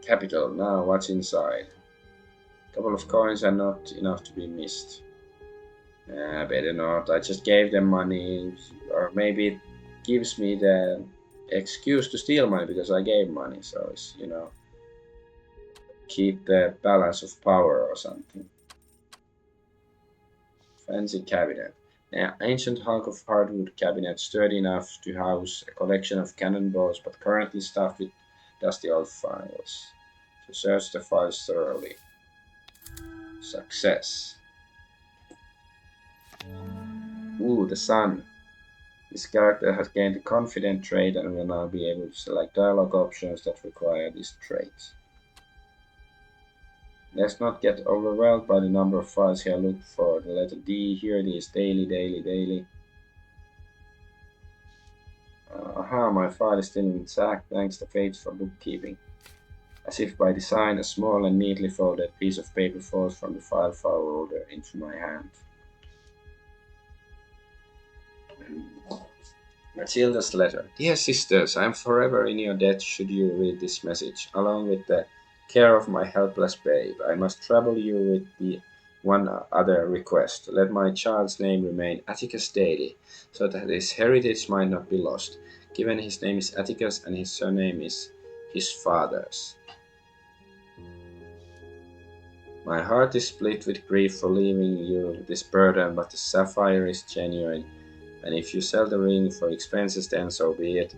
Capital. Now, what's inside? A couple of coins are not enough to be missed. Better not. I just gave them money, or maybe it gives me the excuse to steal money because I gave money. So it's keep the balance of power or something. Fancy cabinet. Ancient hunk of hardwood cabinet, sturdy enough to house a collection of cannonballs, but currently stuffed with dusty old files. So search the files thoroughly. Success. Ooh, the sun. This character has gained a confident trait and will now be able to select dialogue options that require this trait. Let's not get overwhelmed by the number of files here. Look for the letter D. Here it is. Daily, daily, daily. Aha, my file is still intact thanks to Fates for bookkeeping. As if by design, a small and neatly folded piece of paper falls from the file folder into my hand. Matilda's letter. Dear sisters, I am forever in your debt should you read this message, along with the care of my helpless babe. I must trouble you with the one other request. Let my child's name remain Atticus Daly, so that his heritage might not be lost, given his name is Atticus and his surname is his father's. My heart is split with grief for leaving you this burden, but the sapphire is genuine, and if you sell the ring for expenses, then so be it.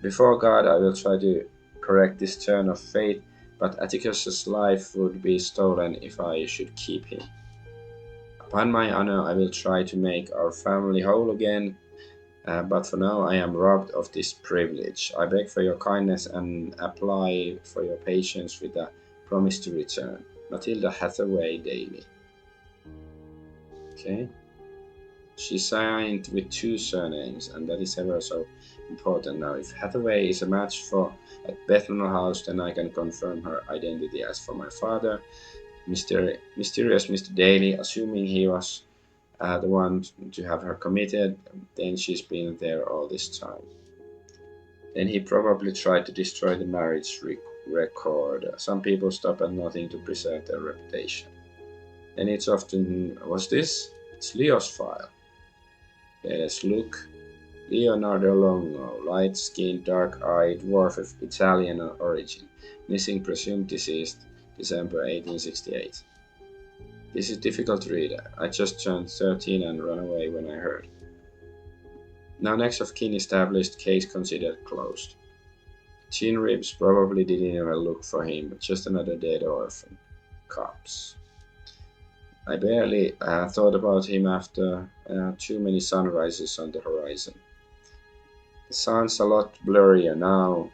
Before God, I will try to correct this turn of fate, but Atticus's life would be stolen if I should keep him. Upon my honor, I will try to make our family whole again, but for now I am robbed of this privilege. I beg for your kindness and apply for your patience with a promise to return. Matilda Hathaway Daly. Okay. She signed with two surnames, and that is ever so important. Now, if Hathaway is a match for at Bethnal House, then I can confirm her identity as for my father, mysterious Mr. Daly, assuming he was the one to have her committed, then she's been there all this time. Then he probably tried to destroy the marriage record. Some people stop at nothing to preserve their reputation. Then it's often, what's this? It's Leo's file. Yes, look. Leonardo Longo, light-skinned, dark-eyed dwarf of Italian origin, missing presumed deceased, December 1868. This is difficult to read. I just turned 13 and ran away when I heard. Now next of kin established, case considered closed. Chin Ribs probably didn't even look for him, but just another dead orphan. Cops. I barely thought about him after too many sunrises on the horizon. The sun's a lot blurrier now.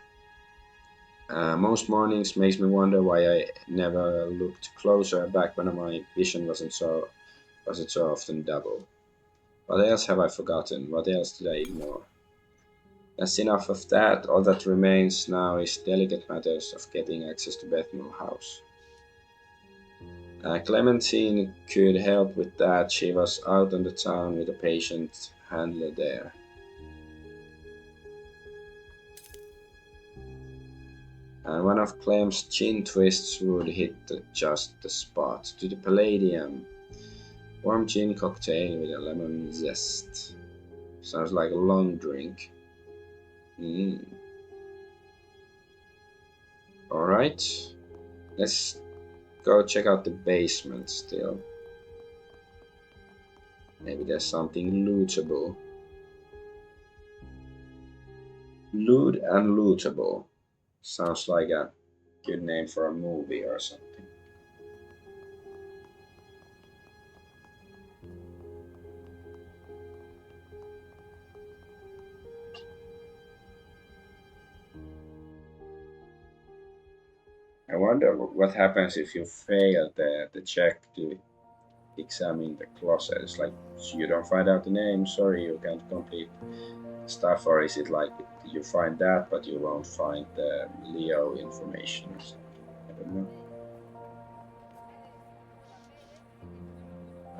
Most mornings makes me wonder why I never looked closer back when my vision wasn't so often double. What else have I forgotten? What else did I ignore? That's enough of that. All that remains now is delicate matters of getting access to Bethnal House. Clementine could help with that. She was out on the town with a patient handler there. And one of Clem's chin twists would hit just the spot. To the Palladium. Warm gin cocktail with a lemon zest. Sounds like a long drink. Mm. Alright. Let's go check out the basement still. Maybe there's something lootable. Loot and lootable. Sounds like a good name for a movie or something. I wonder what happens if you fail the check to examine the closet. It's like you don't find out the name, sorry, you can't complete stuff, or is it like you find that but you won't find the Leo information or something?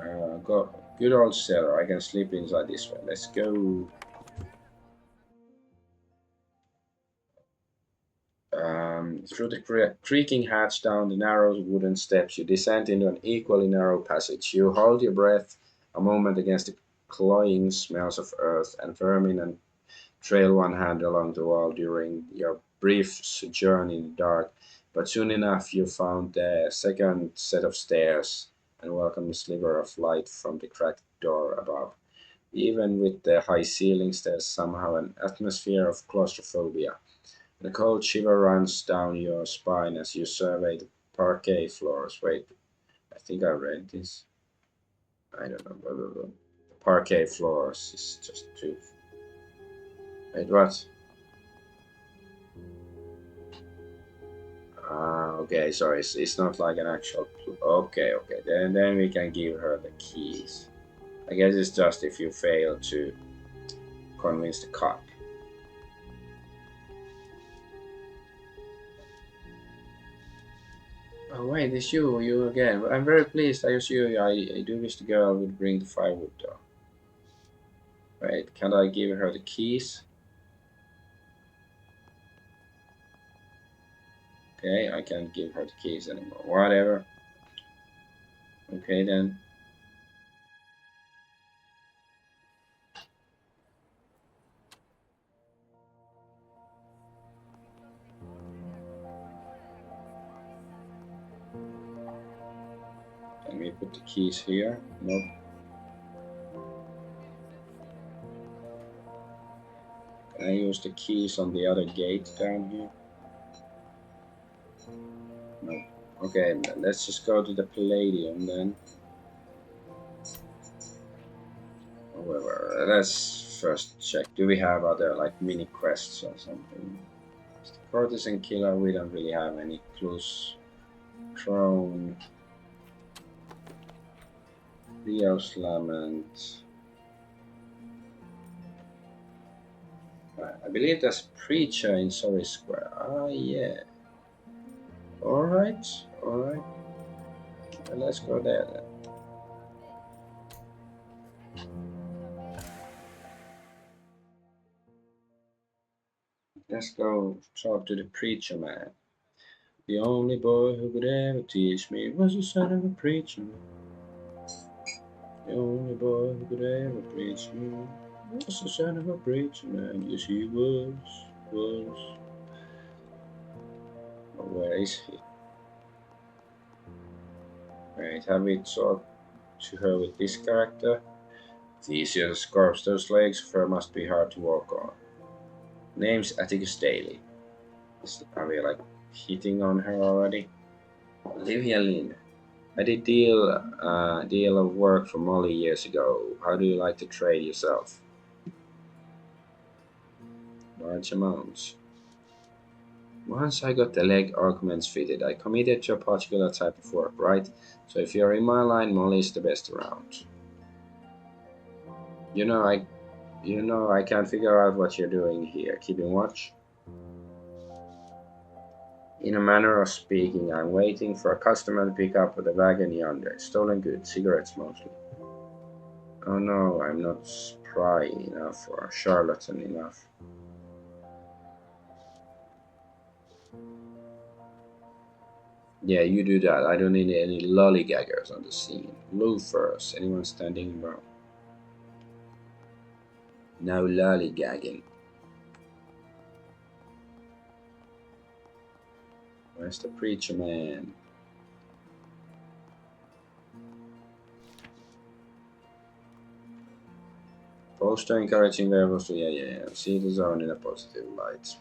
I don't know. Go, good old cellar. I can sleep inside this one. Let's go. Through the creaking hatch down the narrow wooden steps, you descend into an equally narrow passage. You hold your breath a moment against the cloying smells of earth and vermin and trail one hand along the wall during your brief sojourn in the dark. But soon enough, you found the second set of stairs and welcome a sliver of light from the cracked door above. Even with the high ceilings, there's somehow an atmosphere of claustrophobia. The cold shiver runs down your spine as you survey the parquet floors. Wait, I think I read this. I don't know. Blah, blah, blah. The parquet floors is just too. Wait, what? Okay, sorry. It's not like an actual. Okay, okay. Then we can give her the keys. I guess it's just if you fail to convince the cop. Oh wait, it's you again. I'm very pleased. I assure you, I do wish the girl would bring the firewood though. Wait, can I give her the keys? Okay, I can't give her the keys anymore. Whatever. Okay then. Can we put the keys here? Nope. Can I use the keys on the other gate down here? Nope. Okay, let's just go to the Palladium then. However, let's first check. Do we have other like mini quests or something? Courtesan killer, we don't really have any clues. Throne, Leo's lament. I believe there's preacher in Surrey Square. Ah, yeah. All right, all right. Let's go there then. Let's go talk to the preacher man. The only boy who could ever teach me was the son of a preacher man. The only boy who could ever preach me was the son of a preacher man. Yes, he was. Oh, where is he? Wait, have we talked to her with this character? It's easier to scarf those legs, for must be hard to walk on. Name's Atticus Daly. Are we like hitting on her already? Olivia Lynn. I did deal of work for Molly years ago. How do you like to trade yourself? Large amounts. Once I got the leg augments fitted, I committed to a particular type of work, right? So if you're in my line, Molly is the best around. You know, I, I can't figure out what you're doing here. Keeping watch. In a manner of speaking, I'm waiting for a customer to pick up the wagon yonder. Stolen goods, cigarettes mostly. Oh no, I'm not spry enough or charlatan enough. Yeah, you do that. I don't need any lollygaggers on the scene. Loafers, anyone standing around? No lollygagging. Where's the preacher man? Poster encouraging variables to yeah. See the zone in a positive light.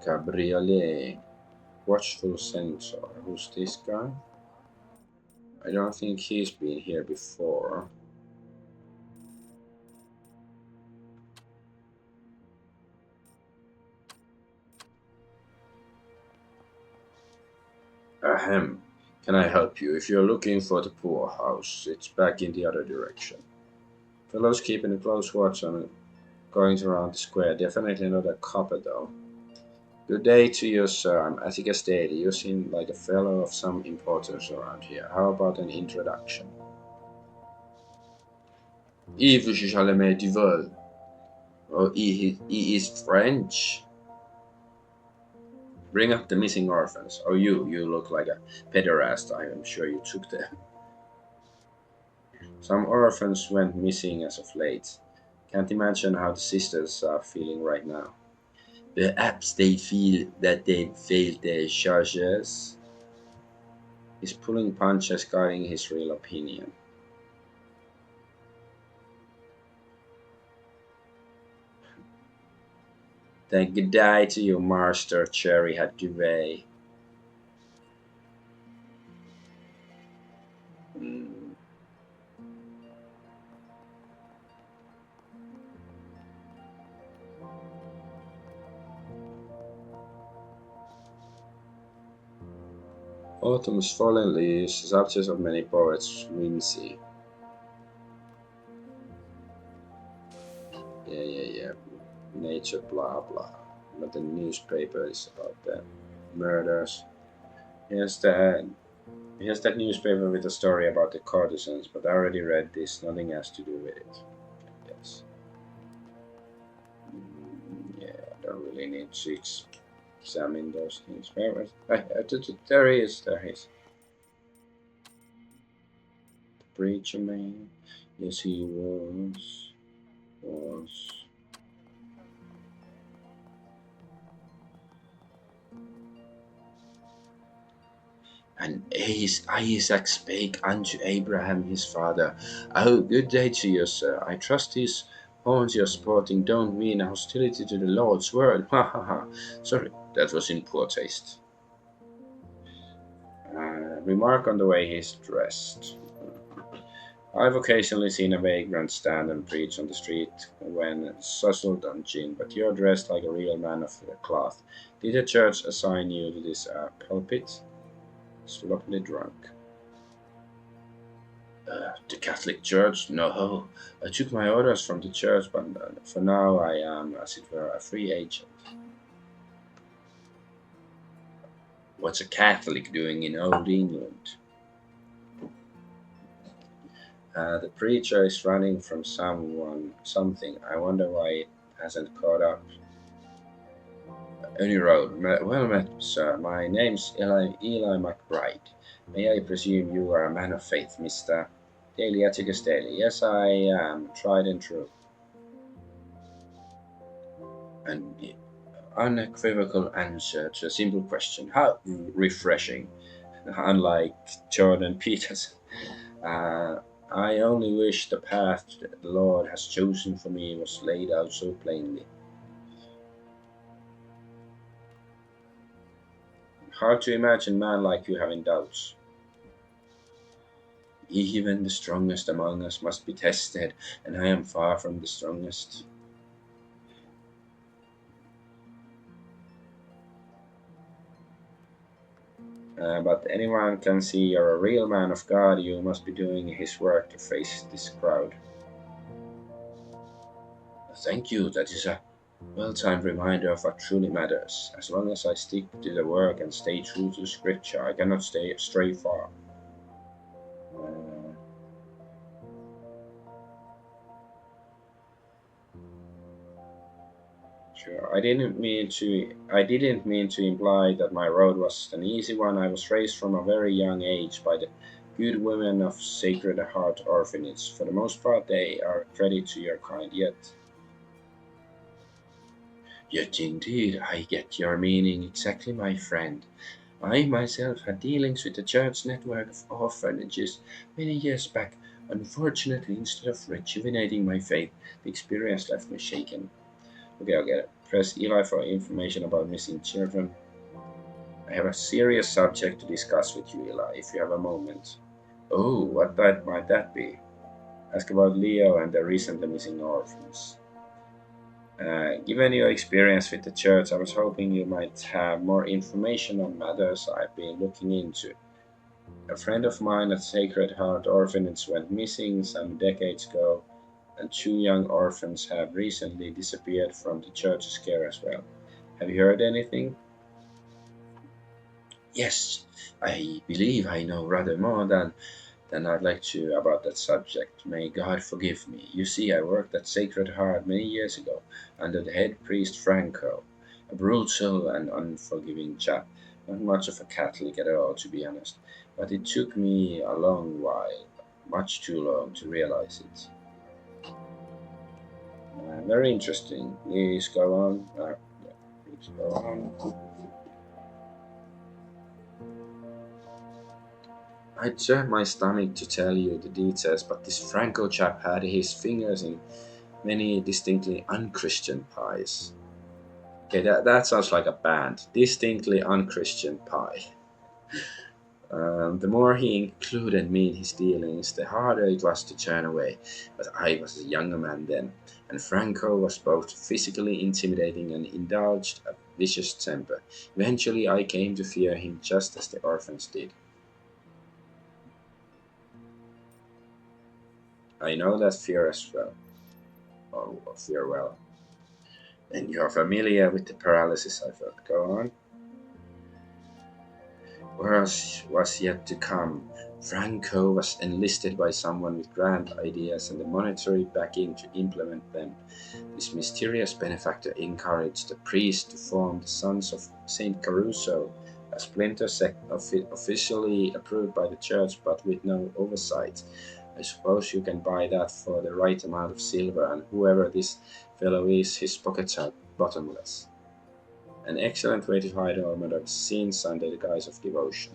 Cabriolet. Watchful sensor. Who's this guy? I don't think he's been here before. Ahem. Can I help you? If you're looking for the poorhouse, it's back in the other direction. Fellows keeping a close watch on going around the square. Definitely not a copper though. Good day to you, sir. I'm Atticus Daly. You seem like a fellow of some importance around here. How about an introduction? Yves Chalamet Duval. Oh, he is French. Bring up the missing orphans. Oh, you look like a pederast. I am sure you took them. Some orphans went missing as of late. Can't imagine how the sisters are feeling right now. Perhaps they feel that they failed their charges. He's pulling punches, guarding his real opinion. Then good day to you, Master Cherry Hat Duvet. Mm. Autumn's fallen leaves, subject of many poets, whimsy. Yeah. Nature, blah blah. But the newspaper is about the murders. Here's that. Here's that newspaper with a story about the courtesans, but I already read this. Nothing has to do with it. Yes. Yeah, I don't really need to examine those things. There he is. There he is. The preacher man. Yes, he was. Was. And Isaac spake unto Abraham his father, oh, good day to you, sir. I trust these horns you're sporting don't mean hostility to the Lord's word. Ha ha ha. Sorry, that was in poor taste. Remark on the way he's dressed. I've occasionally seen a vagrant stand and preach on the street when suzzled on gin, but you're dressed like a real man of cloth. Did the church assign you to this pulpit? Sloppily drunk. The Catholic Church? No. I took my orders from the church, but for now I am, as it were, a free agent. What's a Catholic doing in Old England? The preacher is running from something. I wonder why it hasn't caught up. Any road. Well met, sir. My name's Eli McBride. May I presume you are a man of faith, Mr. Daly Atticus Daly? Yes, I am. Tried and true. An unequivocal answer to a simple question. How refreshing. Unlike Jordan Peterson. Uh, I only wish the path that the Lord has chosen for me was laid out so plainly. Hard to imagine man like you having doubts. Even the strongest among us must be tested, and I am far from the strongest. But anyone can see you're a real man of God. You must be doing his work to face this crowd. Thank you. That is a well-timed reminder of what truly matters. As long as I stick to the work and stay true to Scripture, I cannot stray far. Uh, sure. I didn't mean to imply that my road was an easy one. I was raised from a very young age by the good women of Sacred Heart Orphanage. For the most part, they are a credit to your kind. Yet indeed, I get your meaning exactly, my friend. I myself had dealings with the church network of orphanages many years back. Unfortunately, instead of rejuvenating my faith, the experience left me shaken. Okay, I'll get it. Press Eli for information about missing children. I have a serious subject to discuss with you, Eli, if you have a moment. Oh, what that might that be? Ask about Leo and the recently missing orphans. Given your experience with the church, I was hoping you might have more information on matters I've been looking into. A friend of mine at Sacred Heart Orphanage went missing some decades ago, and two young orphans have recently disappeared from the church's care as well. Have you heard anything? Yes, I believe I know rather more than I'd like to about that subject. May God forgive me. You see, I worked at Sacred Heart many years ago under the head priest Franco, a brutal and unforgiving chap. Not much of a Catholic at all, to be honest, but it took me a long while, much too long, to realize it. Very interesting. Please go on. Yeah, please go on. I turned my stomach to tell you the details, but this Franco chap had his fingers in many distinctly unchristian pies. Okay, that sounds like a band. Distinctly unchristian pie. The more he included me in his dealings, the harder it was to turn away. But I was a younger man then, and Franco was both physically intimidating and indulged a vicious temper. Eventually, I came to fear him just as the orphans did. I know that fear as well. Oh, fear well. And you're familiar with the paralysis I felt. Go on. Worse was yet to come. Franco was enlisted by someone with grand ideas and the monetary backing to implement them. This mysterious benefactor encouraged the priest to form the Sons of Saint Caruso, a splinter sect officially approved by the church but with no oversight. I suppose you can buy that for the right amount of silver, and whoever this fellow is, his pockets are bottomless. An excellent way to hide all of sins under the guise of devotion.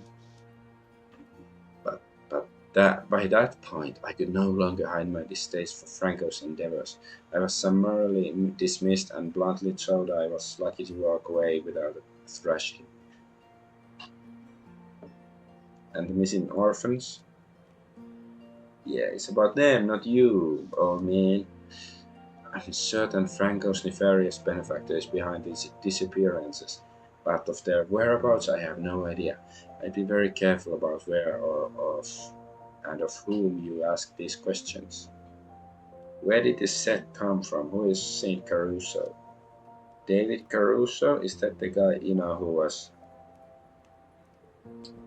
But by that point, I could no longer hide my distaste for Franco's endeavors. I was summarily dismissed and bluntly told I was lucky to walk away without a thrashing. And the missing orphans? Yeah, it's about them, not you, old man. I'm certain Franco's nefarious benefactor is behind these disappearances, but of their whereabouts I have no idea. I'd be very careful about where or of and of whom you ask these questions. Where did this set come from? Who is Saint Caruso? David Caruso? Is that the guy who was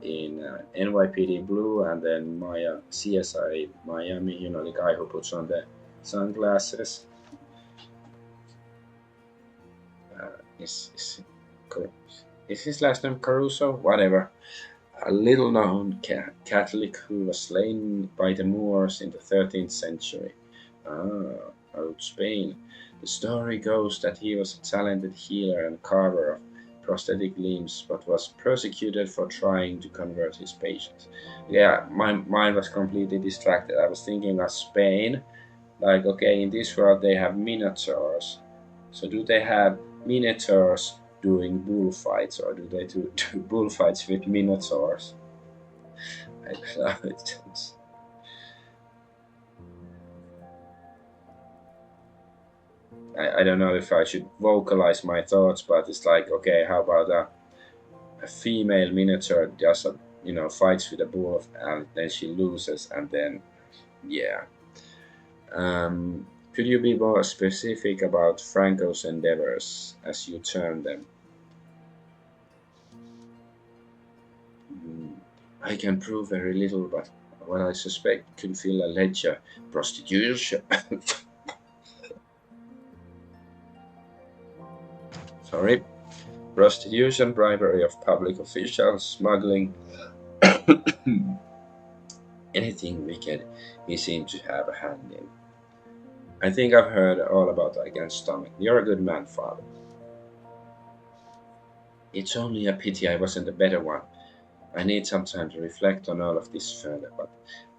in NYPD Blue and then Maya CSI Miami? The guy who puts on the sunglasses. Is is his last name Caruso? Whatever. A little known Catholic who was slain by the Moors in the 13th century. Ah, old Spain. The story goes that he was a talented healer and carver of prosthetic limbs, but was persecuted for trying to convert his patients. Yeah, my mind was completely distracted. I was thinking of Spain. Like, okay, in this world they have minotaurs. So do they have minotaurs doing bullfights, or do they do bullfights with minotaurs? I don't know. I don't know if I should vocalize my thoughts, but it's like, okay, how about a female minotaur just fights with a bull and then she loses, and then yeah. Could you be more specific about Franco's endeavors, as you term them? Mm, I can prove very little, but what I suspect could feel a ledger prostitution. Sorry, prostitution, bribery of public officials, smuggling, anything wicked he seemed to have a hand in. I think I've heard all about Against Stomach. You're a good man, father. It's only a pity I wasn't a better one. I need some time to reflect on all of this further, but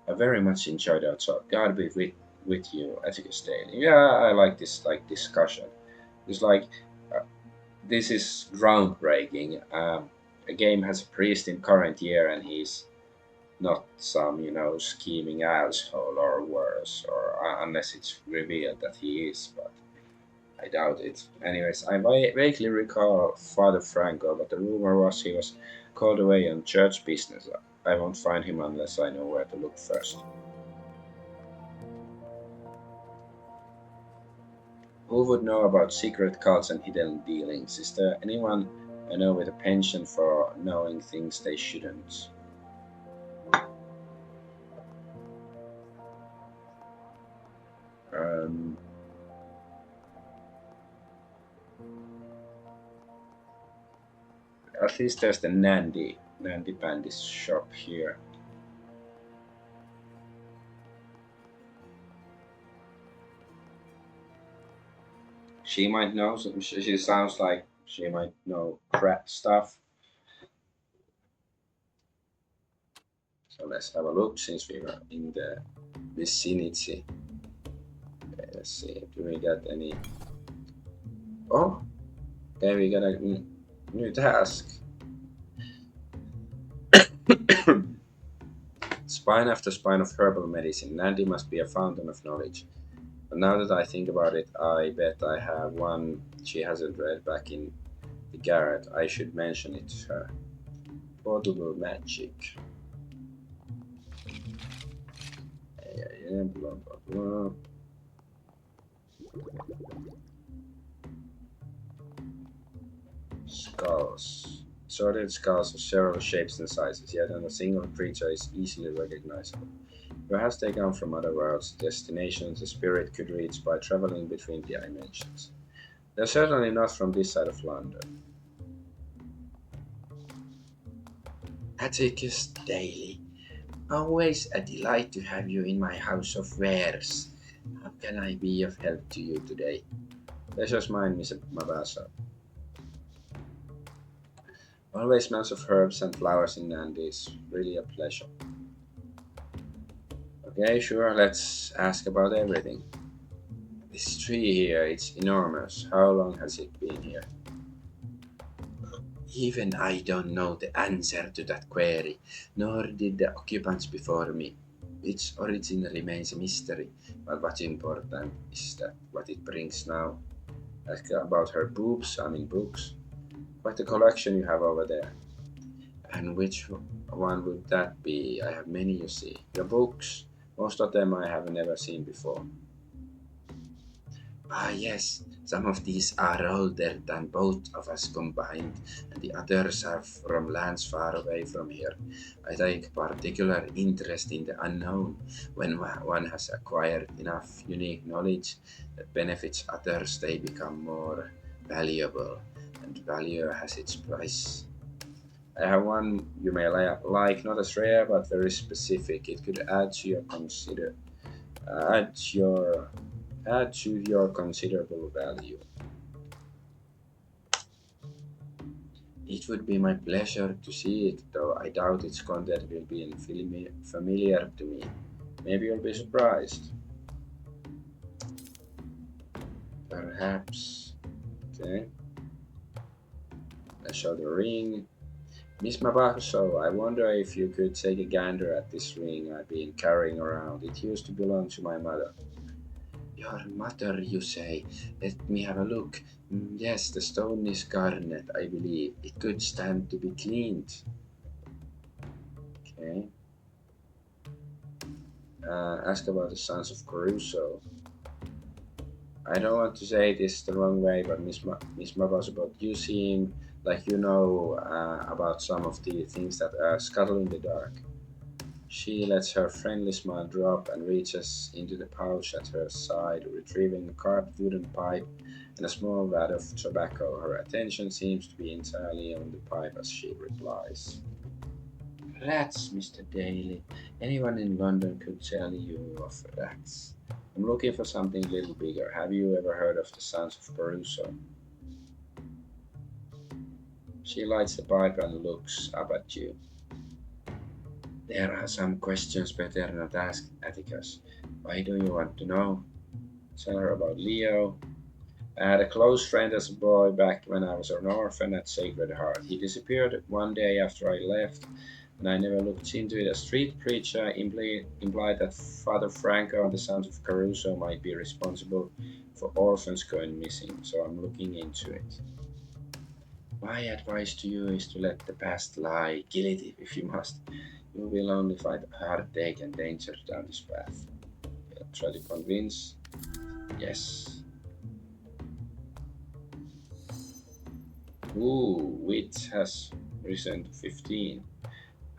I very much enjoyed our talk. God be with you, Atticus Daily. Yeah, I like this discussion. It's like uh, this is groundbreaking. A game has a priest in current year, and he's not some scheming asshole or worse, or unless it's revealed that he is. But I doubt it. Anyways, I vaguely recall Father Franco, but the rumor was he was called away on church business. I won't find him unless I know where to look first. Who would know about secret cults and hidden dealings? Is there anyone I know with a penchant for knowing things they shouldn't? Um, at least there's the Nandi Pandy's shop here. She might know. She sounds like she might know crap stuff. So let's have a look since we were in the vicinity. Okay, let's see. Do we get any? Oh, okay, we got a new task. Spine after spine of herbal medicine. Nandi must be a fountain of knowledge. But now that I think about it, I bet I have one she hasn't read back in the garret. I should mention it to her. Portable magic. Yeah, blah, blah, blah. Skulls. Sorted skulls of several shapes and sizes, yet not a single creature is easily recognizable. Perhaps they come from other worlds, destinations the spirit could reach by traveling between dimensions. They're certainly not from this side of London. Atticus Daily. Always a delight to have you in my house of wares. How can I be of help to you today? Pleasure's mine, Miss Mabasa. Always smells of herbs and flowers in Nandi. It's really a pleasure. Okay, sure, let's ask about everything. This tree here, it's enormous. How long has it been here? Even I don't know the answer to that query, nor did the occupants before me. Its origin remains a mystery, but what's important is that what it brings now. Ask about her boobs, I mean books. Quite a collection you have over there. And which one would that be? I have many, you see. Your books, most of them I have never seen before. Ah, yes, some of these are older than both of us combined, and the others are from lands far away from here. I take particular interest in the unknown when one has acquired enough unique knowledge that benefits others, they become more valuable, and value has its price. I have one you may like, not as rare but very specific. It could add your add to your considerable value. It would be my pleasure to see it, though I doubt its content will be familiar to me. Maybe you'll be surprised. Perhaps. Okay. Let's show the ring. Miss Mabaso, I wonder if you could take a gander at this ring I've been carrying around. It used to belong to my mother. Your mother, you say? Let me have a look. Yes, the stone is garnet, I believe. It could stand to be cleaned. Okay. Ask about the sons of Caruso. I don't want to say this the wrong way, but Miss Mabasubot, you seem like you know about some of the things that scuttle in the dark. She lets her friendly smile drop and reaches into the pouch at her side, retrieving a carved wooden pipe and a small vat of tobacco. Her attention seems to be entirely on the pipe as she replies. Rats, Mr. Daly. Anyone in London could tell you of rats. I'm looking for something a little bigger. Have you ever heard of the Sons of Caruso? She lights the pipe and looks up at you. There are some questions better not asked, Atticus. Why do you want to know? Tell her about Leo. I had a close friend as a boy back when I was an orphan at Sacred Heart. He disappeared one day after I left, and I never looked into it. A street preacher implied that Father Franco and the Sons of Caruso might be responsible for orphans going missing, so I'm looking into it. My advice to you is to let the past lie. Kill it if you must. You will only find heartache and danger down this path. I'll try to convince. Yes. Ooh, wit has risen to 15.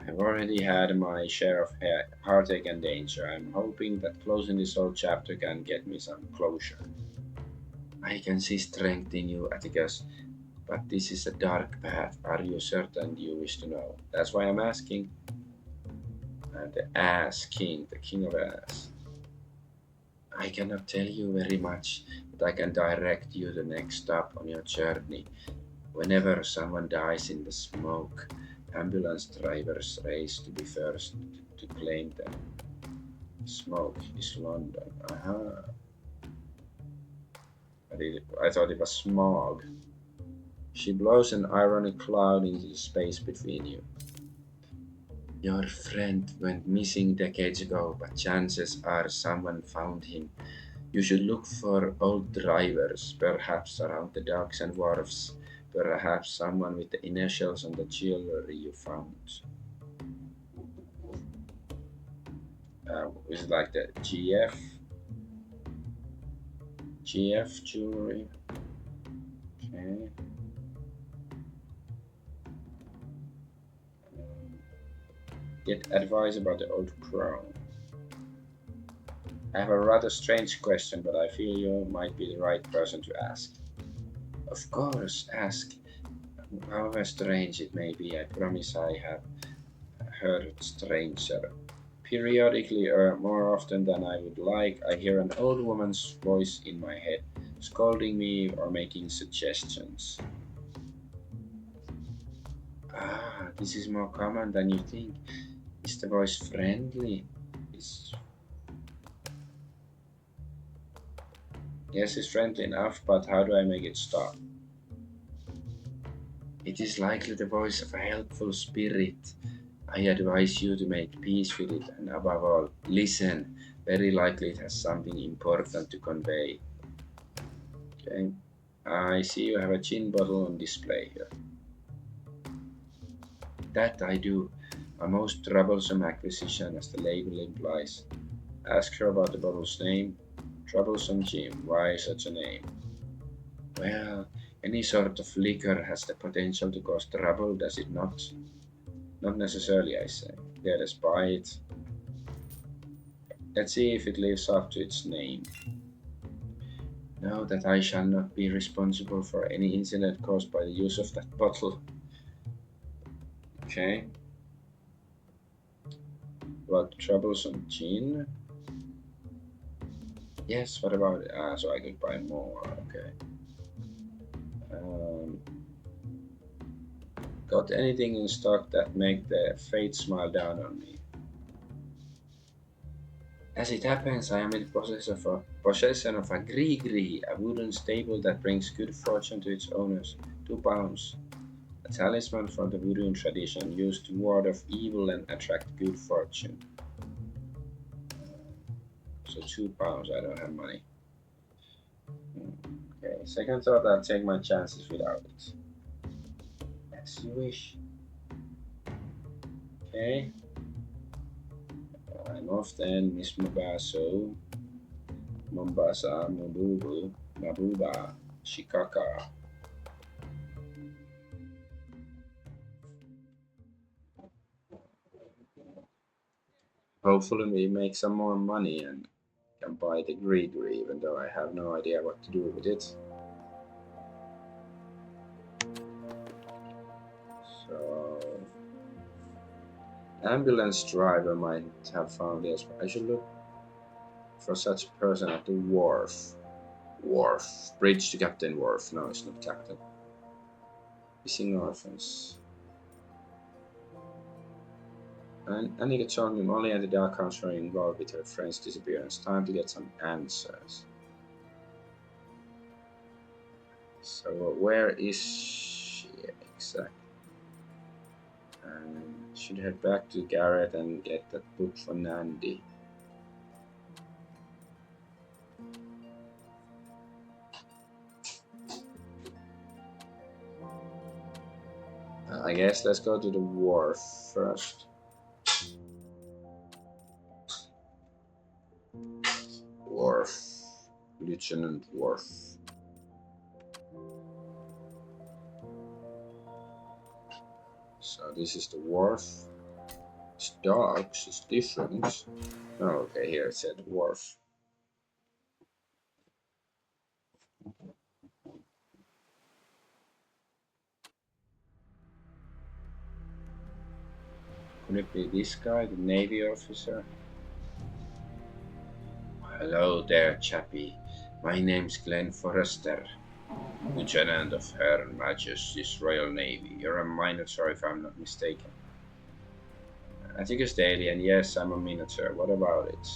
I've already had my share of heartache and danger. I'm hoping that closing this old chapter can get me some closure. I can see strength in you, Atticus, but this is a dark path. Are you certain you wish to know? That's why I'm asking. The Ass King, the King of Ass. I cannot tell you very much, but I can direct you the next stop on your journey. Whenever someone dies in the smoke, ambulance drivers race to be first to claim them. Smoke is London. Aha. I thought it was smog. She blows an ironic cloud into the space between you. Your friend went missing decades ago, but chances are someone found him. You should look for old drivers, perhaps around the docks and wharves, perhaps someone with the initials on the jewelry you found. Is it like the GF jewelry? Okay. Get advice about the old crown. I have a rather strange question, but I feel you might be the right person to ask. Of course, ask. However strange it may be, I promise I have heard stranger. Periodically, or more often than I would like, I hear an old woman's voice in my head, scolding me or making suggestions. Ah, this is more common than you think. Is the voice friendly? Yes, it's friendly enough, but how do I make it stop? It is likely the voice of a helpful spirit. I advise you to make peace with it, and above all, listen. Very likely it has something important to convey. Okay. I see you have a gin bottle on display here. That I do. A most troublesome acquisition, as the label implies. Ask her about the bottle's name. Troublesome Jim. Why such a name? Well, any sort of liquor has the potential to cause trouble, does it not? Not necessarily, I say. Let us buy it. Let's see if it lives up to its name. Know that I shall not be responsible for any incident caused by the use of that bottle. Okay. What troublesome gin? Yes, what about it? So I could buy more. Okay. Got anything in stock that make the fate smile down on me? As it happens, I am in possession of a gree, a wooden staple that brings good fortune to its owners. £2. A talisman from the voodoo tradition used to ward off evil and attract good fortune. So £2, I don't have money. Okay, second thought, I'll take my chances without it. As you wish. Okay, I'm off then, Miss Mubaso, Mombasa, Mububu, Mabuba, Shikaka. Hopefully we make some more money and can buy the greenery, even though I have no idea what to do with it. So, ambulance driver might have found this. I should look for such a person at the wharf. Wharf. Bridge to Captain Wharf. No, it's not Captain. Missing orphans. And Annika told me only at the dark accounts were involved with her friend's disappearance. Time to get some answers. So where is she exactly? Should head back to Garrett and get that book for Nandi. I guess let's go to the wharf first. Wharf. Lieutenant Wharf. So this is the wharf. It's docks, it's different. Oh, okay, here it said wharf. Could it be this guy, the Navy officer? Hello there, chappie. My name's Glenn Forrester, Lieutenant of Her Majesty's Royal Navy. You're a Minotaur, if I'm not mistaken. I think it's the alien. Yes, I'm a Minotaur. What about it?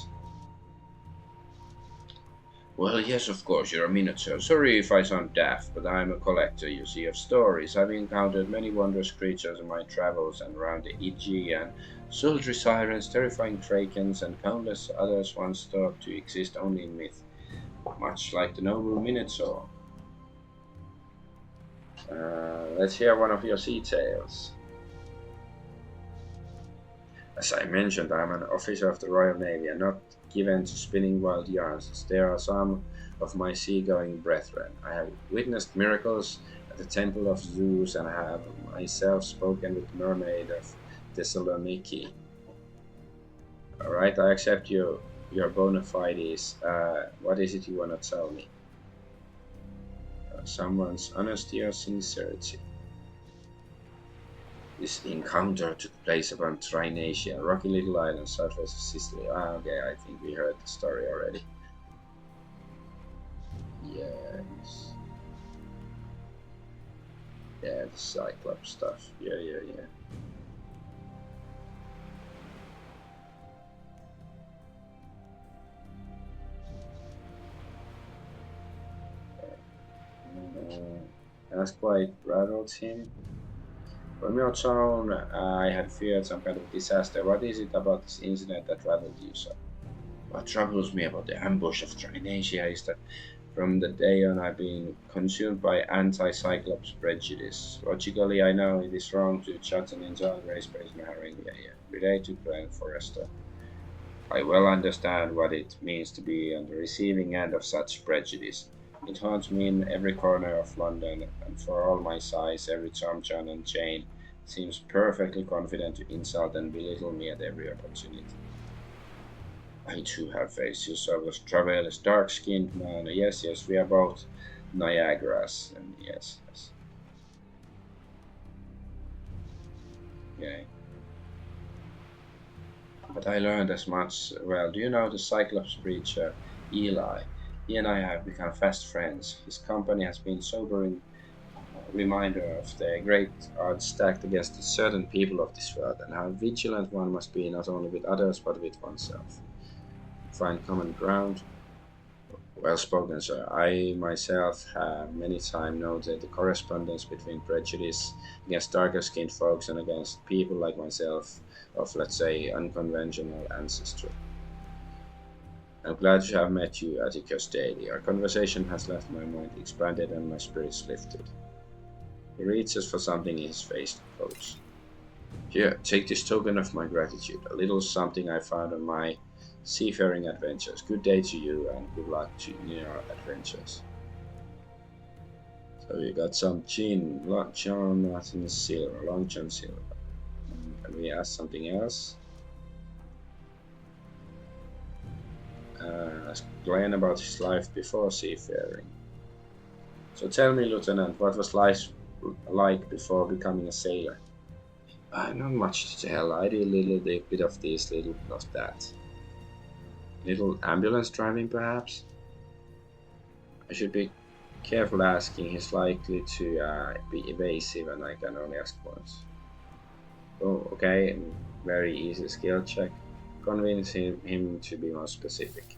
Well, yes, of course, you're a Minotaur. Sorry if I sound daft, but I'm a collector, you see, of stories. I've encountered many wondrous creatures in my travels and around the Aegean. Sultry sirens, terrifying krakens, and countless others once thought to exist only in myth. Much like the noble Minotaur. Let's hear one of your sea tales. As I mentioned, I am an officer of the Royal Navy and not given to spinning wild yarns. There are some of my seagoing brethren. I have witnessed miracles at the Temple of Zeus and I have myself spoken with the mermaid of Thessaloniki. Alright, I accept your bona fides. What is it you want to tell me? Someone's honesty or sincerity? This encounter took place upon Trinacia, a rocky little island southwest of Sicily. Okay, I think we heard the story already. Yes. Yeah, the Cyclops stuff. Yeah. That's quite rattled him. From your tone, I had feared some kind of disaster. What is it about this incident that rattled you so? What troubles me about the ambush of Trinacia is that from the day on I've been consumed by anti-Cyclops prejudice. Logically, I know it is wrong to judge an entire race based on Haringlia. Relate to Glenn Forrester. I well understand what it means to be on the receiving end of such prejudice. It haunts me in every corner of London, and for all my size, every Tom, John, and Jane seems perfectly confident to insult and belittle me at every opportunity. I too have faced Yusuf's Traveler's dark-skinned man. Yes, we are both Niagaras, and yes. Yeah. But I learned as much. Well, do you know the Cyclops preacher, Eli? He and I have become fast friends. His company has been sobering reminder of the great odds stacked against certain people of this world, and how vigilant one must be not only with others but with oneself. Find common ground. Well spoken, sir. I myself have many times noted the correspondence between prejudice against darker skinned folks and against people like myself of, let's say, unconventional ancestry. I'm glad to have met you, Atticus Daly. Our conversation has left my mind expanded and my spirits lifted. He reaches for something in his waistcoat. Here, take this token of my gratitude, a little something I found on my seafaring adventures. Good day to you, and good luck to your adventures. So we got some gin, John Martin silver, Long John silver. Can we ask something else? Ask Glenn about his life before seafaring. So tell me, Lieutenant, what was life like before becoming a sailor? Not much to tell. I did a little bit of this, little bit of that. Little ambulance driving, perhaps? I should be careful asking. He's likely to be evasive, and I can only ask once. Oh, okay. Very easy skill check. Convince him to be more specific.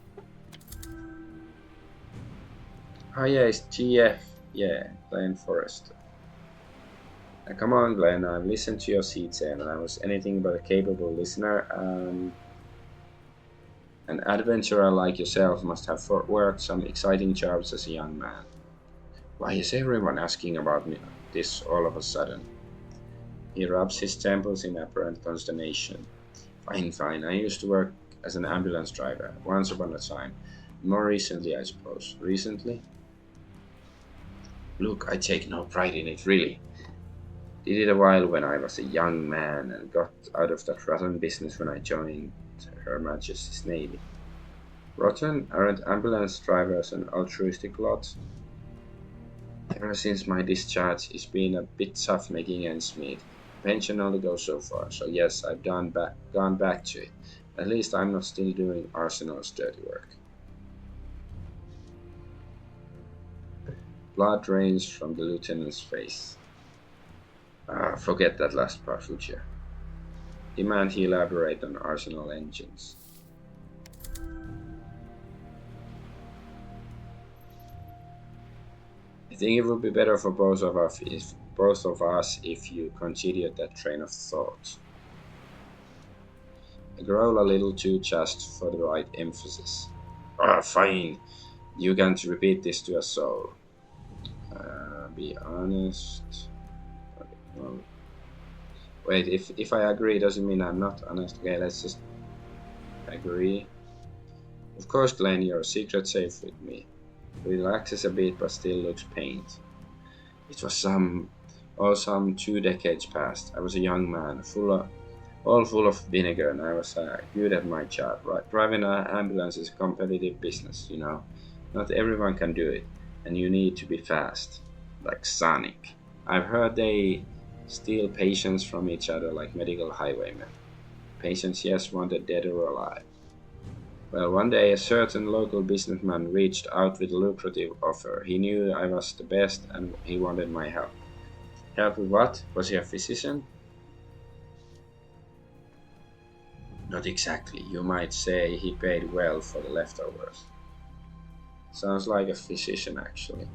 Oh, yeah, it's GF. Yeah, Glenn Forrester. Come on, Glenn. I've listened to your seats and I was anything but a capable listener. An adventurer like yourself must have worked some exciting jobs as a young man. Why is everyone asking about me this all of a sudden? He rubs his temples in apparent consternation. Fine, fine. I used to work as an ambulance driver once upon a time. More recently, I suppose. Recently? Look, I take no pride in it, really. Did it a while when I was a young man and got out of that rotten business when I joined Her Majesty's Navy. Rotten? Aren't ambulance drivers an altruistic lot? Ever since my discharge, it's been a bit tough making ends meet. Pension only goes so far, so yes, I've gone back to it. At least I'm not still doing Arsenal's dirty work. Blood drains from the lieutenant's face. Forget that last part, would you? Demand he elaborate on Arsenal engines. I think it would be better for both of us if you continued that train of thought. I growl a little too just for the right emphasis. Fine. You can't repeat this to a soul. Be honest. Well, wait, if I agree doesn't mean I'm not honest. Okay, let's just agree. Of course, Glenn, you're secret safe with me. Relaxes a bit but still looks pained. It was some 2 decades past. I was a young man, all full of vinegar, and I was good at my job. Right, driving an ambulance is a competitive business, you know. Not everyone can do it, and you need to be fast, like Sonic. I've heard they steal patients from each other like medical highwaymen. Patients, yes, wanted dead or alive. Well, one day a certain local businessman reached out with a lucrative offer. He knew I was the best and he wanted my help. Help with what? Was he a physician? Not exactly. You might say he paid well for the leftovers. Sounds like a physician, actually.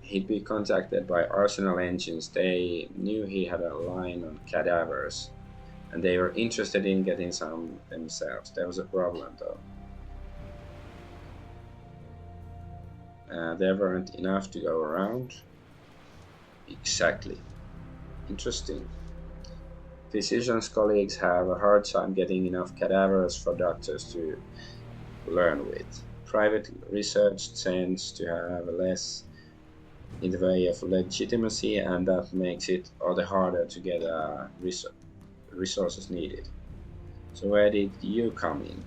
He'd be contacted by Arsenal Engines. They knew he had a line on cadavers, and they were interested in getting some themselves. There was a problem, though. There weren't enough to go around. Exactly. Interesting. Physicians' colleagues have a hard time getting enough cadavers for doctors to learn with. Private research tends to have less in the way of legitimacy, and that makes it all the harder to get resources needed. So, where did you come in?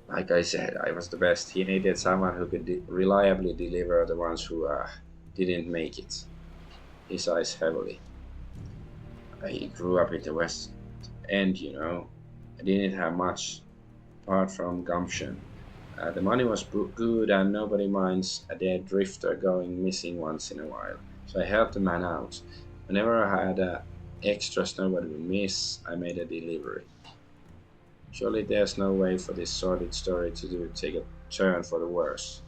Like I said, I was the best. He needed someone who could reliably deliver the ones who didn't make it. He sighs heavily. I grew up in the West End, you know. I didn't have much apart from gumption. The money was good, and nobody minds a dead drifter going missing once in a while. So I helped the man out. Whenever I had extras nobody would miss, I made a delivery. Surely there's no way for this sordid story to take a turn for the worse.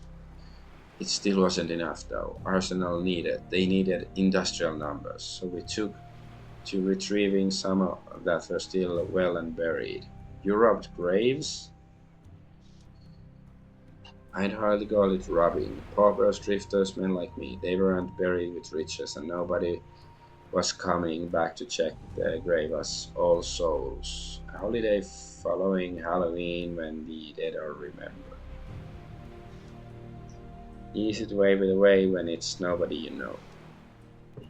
It still wasn't enough, though. Arsenal they needed industrial numbers, so we took to retrieving some that were still well and buried. You robbed graves? I'd hardly call it robbing. Paupers, drifters, men like me, they weren't buried with riches, and nobody was coming back to check the grave as All Souls, a holiday following Halloween when the dead are remembered. Easy to wave it away when it's nobody you know.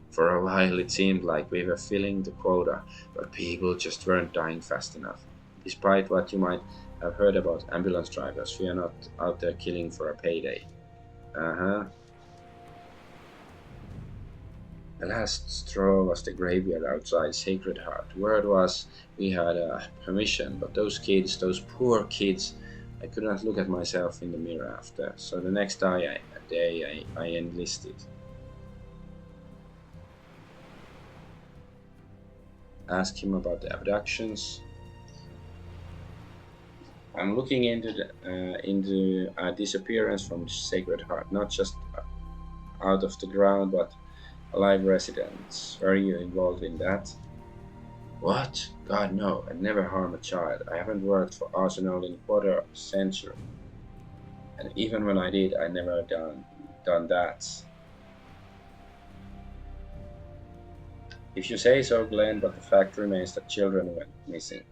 For a while it seemed like we were filling the quota, but people just weren't dying fast enough. Despite what you might have heard about ambulance drivers, we are not out there killing for a payday. Uh huh. The last straw was the graveyard outside Sacred Heart. Word was we had permission, but those kids, those poor kids, I could not look at myself in the mirror after. So the next day I enlisted. Asked him about the abductions. I'm looking into a disappearance from Sacred Heart, not just out of the ground, but alive residents. Are you involved in that? What? God, no. I'd never harm a child. I haven't worked for Arsenal in a quarter of a century. And even when I did, I never done that. If you say so, Glenn, but the fact remains that children went missing.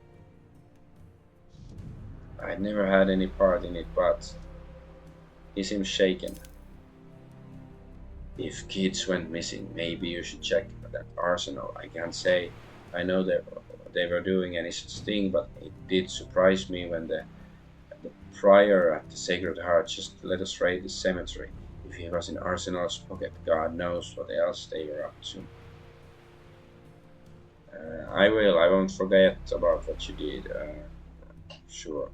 I'd never had any part in it, but he seems shaken. If kids went missing, maybe you should check that Arsenal. I can't say I know that they were doing any such thing, but it did surprise me when the prior at the Sacred Heart just let us raid the cemetery. If he was in Arsenal's pocket, God knows what else they were up to. I will. I won't forget about what you did. Sure.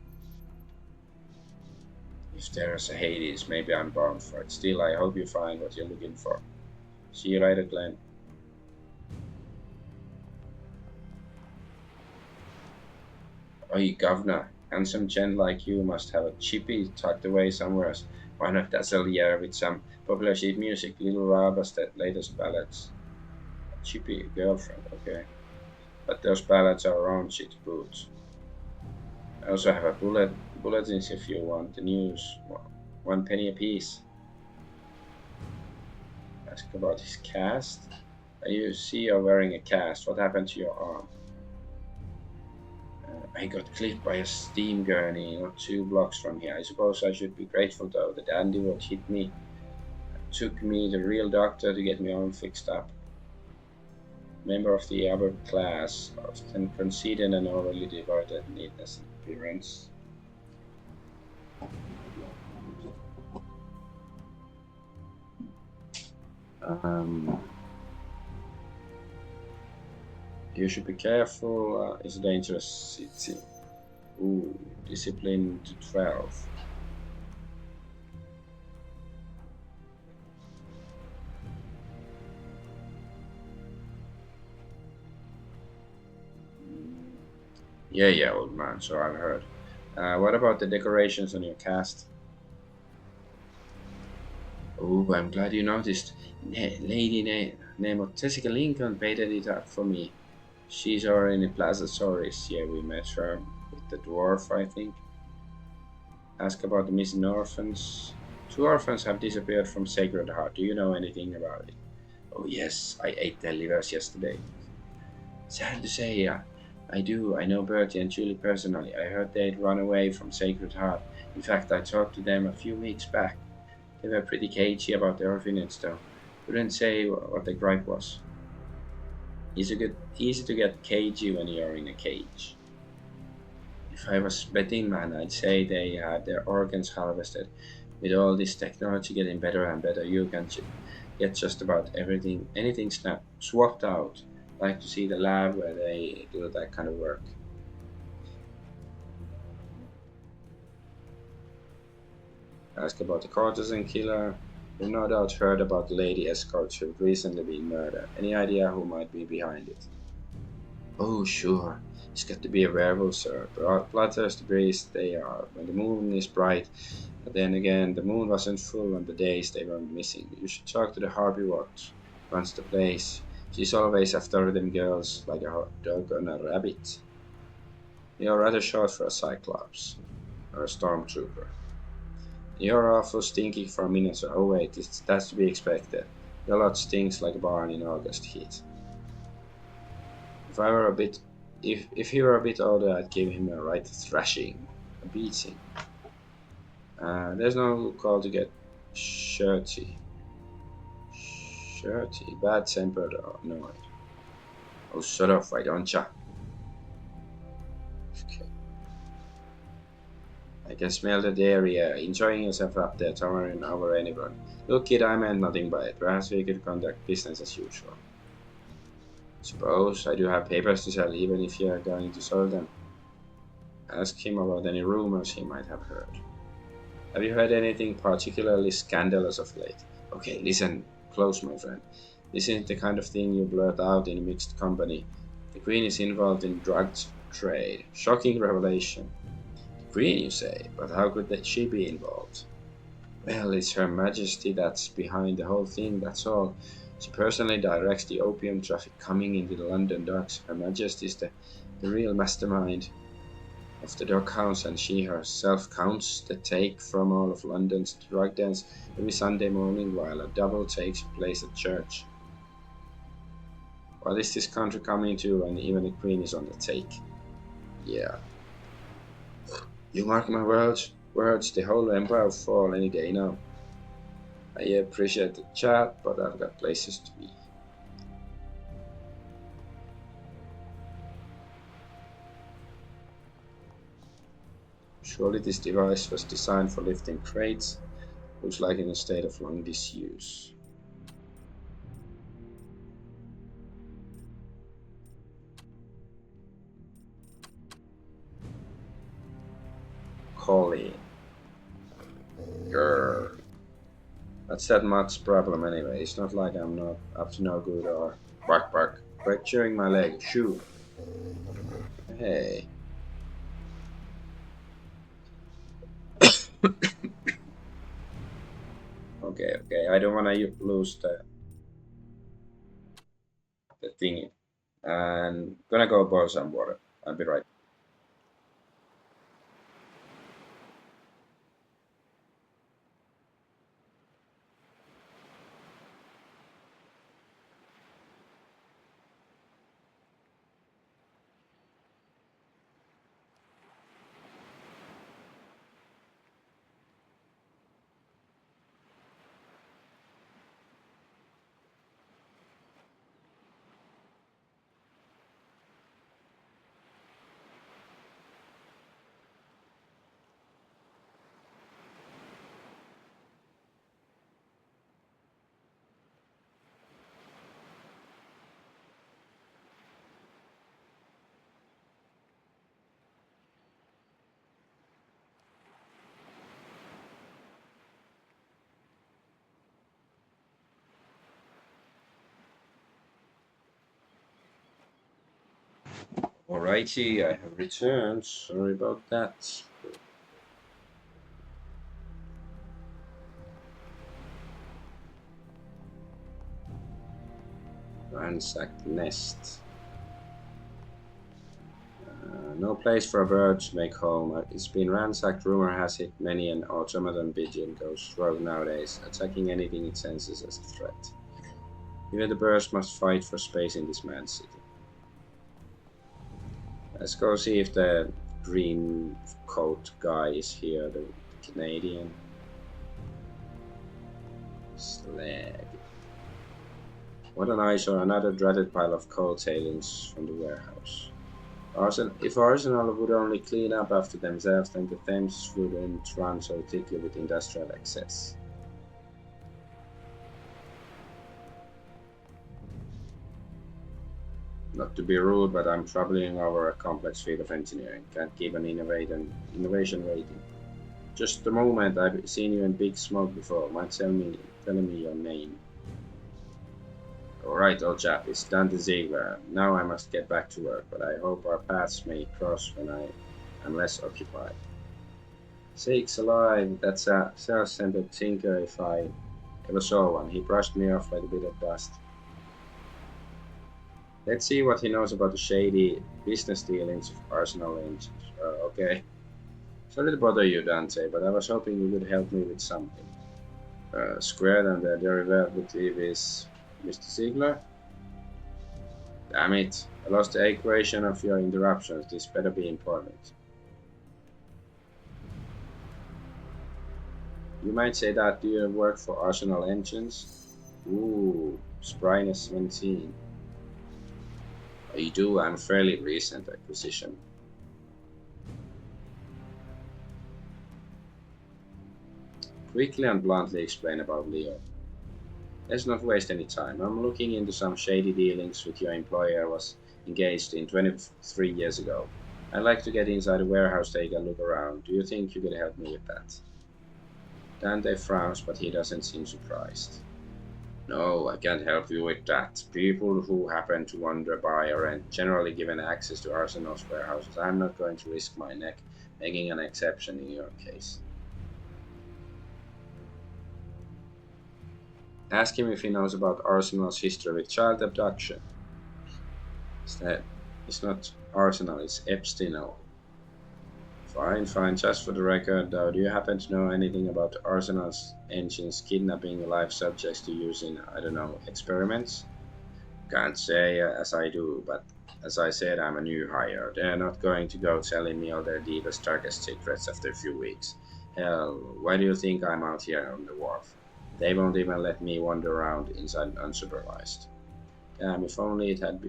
If there's a Hades, maybe I'm bound for it. Still, I hope you find what you're looking for. See you later, Glenn. Oi, governor. Handsome gent like you must have a chippy tucked away somewhere. Why not dazzle the air with some popular sheet music, Little Raba's that latest ballads? A chippy girlfriend, okay. But those ballads are around shit boots. I also have a bulletins if you want the news. 1 penny apiece. Ask about his cast. You see you're wearing a cast. What happened to your arm? I got clipped by a steam gurney not 2 blocks from here. I suppose I should be grateful though. The dandy what hit me took me the real doctor to get my arm fixed up. Member of the upper class, often conceited and overly devoted neatness and appearance. Um, you should be careful. It's a dangerous city. Ooh, discipline to 12. Yeah, old man. So I've heard. What about the decorations on your cast? Oh, I'm glad you noticed. Lady name of Jessica Lincoln painted it up for me. She's over in the Plaza Soris. Yeah, we met her with the dwarf, I think. Ask about the missing orphans. 2 orphans have disappeared from Sacred Heart. Do you know anything about it? Oh, yes, I ate their livers yesterday. Sad to say, yeah. I do. I know Bertie and Julie personally. I heard they'd run away from Sacred Heart. In fact, I talked to them a few weeks back. They were pretty cagey about the orphanage, though. Couldn't say what the gripe was. Easy to get cagey when you're in a cage. If I was betting man, I'd say they had their organs harvested. With all this technology getting better and better, you can get just about anything swapped out. Like to see the lab where they do that kind of work. Ask about the courtesan killer. You've no doubt heard about the lady escorts who've recently been murdered. Any idea who might be behind it? Oh, sure. It's got to be a werewolf, sir. Bloodthirsty beasts they are. When the moon is bright, but then again, the moon wasn't full on the days they were missing. You should talk to the Harpy Watch. Runs the place. She's always after them girls like a hot dog on a rabbit. You're rather short for a cyclops or a stormtrooper. You're awful stinky for Minnesota. Oh wait, that's to be expected. Your lot stinks like a barn in August heat. If I were a bit, if he were a bit older, I'd give him a right thrashing, a beating. There's no call to get shirty, shirty, bad-tempered or annoyed. Oh, shut up, why don't ya? Okay. I can smell the dairy air, enjoying yourself up there, towering over anyone. Look, kid, I meant nothing by it. Perhaps we could conduct business as usual. Suppose I do have papers to sell, even if you are going to sell them. Ask him about any rumors he might have heard. Have you heard anything particularly scandalous of late? Okay, listen close, my friend. This isn't the kind of thing you blurt out in mixed company. The Queen is involved in drugs trade. Shocking revelation. The Queen, you say, but how could she be involved? Well, it's Her Majesty that's behind the whole thing, that's all. She personally directs the opium traffic coming into the London docks. Her Majesty is the real mastermind of the dog hounds, and she herself counts the take from all of London's drug dens every Sunday morning while a double takes place at church. What is this country coming to when even the Queen is on the take? Yeah. You mark my words, the whole empire will fall any day now. I appreciate the chat, but I've got places to be. Surely this device was designed for lifting crates. Looks like in a state of long disuse. Collie. Grrr. That's that mutt's problem anyway. It's not like I'm not up to no good or bark bark. Fracturing my leg. Shoo. Hey. Okay. I don't wanna lose the thingy. And gonna go boil some water. I'll be right. Alrighty, I have returned. Sorry about that. Ransacked nest. No place for a bird to make home. It's been ransacked. Rumor has it many an automaton pigeon goes rogue nowadays, attacking anything it senses as a threat. Even the birds must fight for space in this mad city. Let's go see if the green coat guy is here, the Canadian. Slag. What an eyesore, another dreaded pile of coal tailings from the warehouse. If Arsenal would only clean up after themselves, then the Thames wouldn't run so thickly with industrial excess. Not to be rude, but I'm troubling over a complex field of engineering. Can't keep an innovation waiting. Just a moment, I've seen you in Big Smoke before. Mind telling me your name? Alright, old chap, it's done to Ziegler. Now I must get back to work, but I hope our paths may cross when I am less occupied. Sakes alive, that's a self-centered tinker if I ever saw one. He brushed me off like a bit of dust. Let's see what he knows about the shady business dealings of Arsenal Engines. Okay. Sorry to bother you, Dante, but I was hoping you could help me with something. Squared and the derivative is Mr. Ziegler? Damn it. I lost the equation of your interruptions. This better be important. You might say that do you work for Arsenal Engines? Ooh, Spryness 17. I do. I'm a fairly recent acquisition. Quickly and bluntly explain about Leo. Let's not waste any time. I'm looking into some shady dealings with your employer was engaged in 23 years ago. I'd like to get inside the warehouse, take a look around. Do you think you could help me with that? Dante frowns, but he doesn't seem surprised. No, I can't help you with that. People who happen to wander by aren't generally given access to Arsenal's warehouses. I'm not going to risk my neck making an exception in your case. Ask him if he knows about Arsenal's history with child abduction. It's not Arsenal, it's Epstein. Fine, fine. Just for the record, though, do you happen to know anything about Arsenal's engines kidnapping live subjects to use in, I don't know, experiments? Can't say as I do, but as I said, I'm a new hire. They're not going to go telling me all their deepest, darkest secrets after a few weeks. Hell, why do you think I'm out here on the wharf? They won't even let me wander around inside unsupervised. Damn, if only it had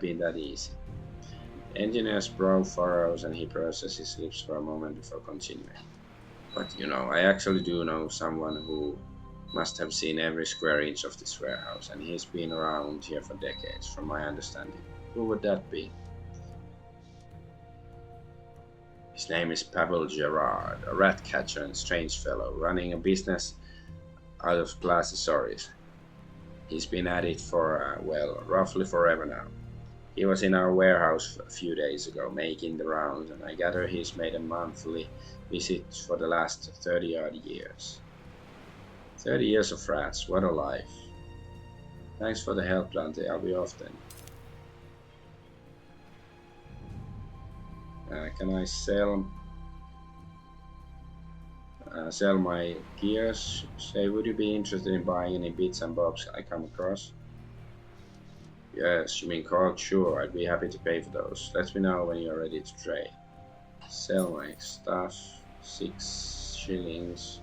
been that easy. The engineer's brow furrows and he processes his lips for a moment before continuing. But I actually do know someone who must have seen every square inch of this warehouse, and he's been around here for decades, from my understanding. Who would that be? His name is Pavel Gerard, a rat catcher and strange fellow, running a business out of glass accessories. He's been at it for, roughly forever now. He was in our warehouse a few days ago, making the rounds, and I gather he's made a monthly visit for the last 30-odd years. 30 years of rats, what a life. Thanks for the help, Dante. I'll be off then. Can I sell my gears? Say, would you be interested in buying any bits and bobs I come across? Yes, you mean cold? Sure, I'd be happy to pay for those. Let me know when you're ready to trade. Sell my stuff. 6 shillings.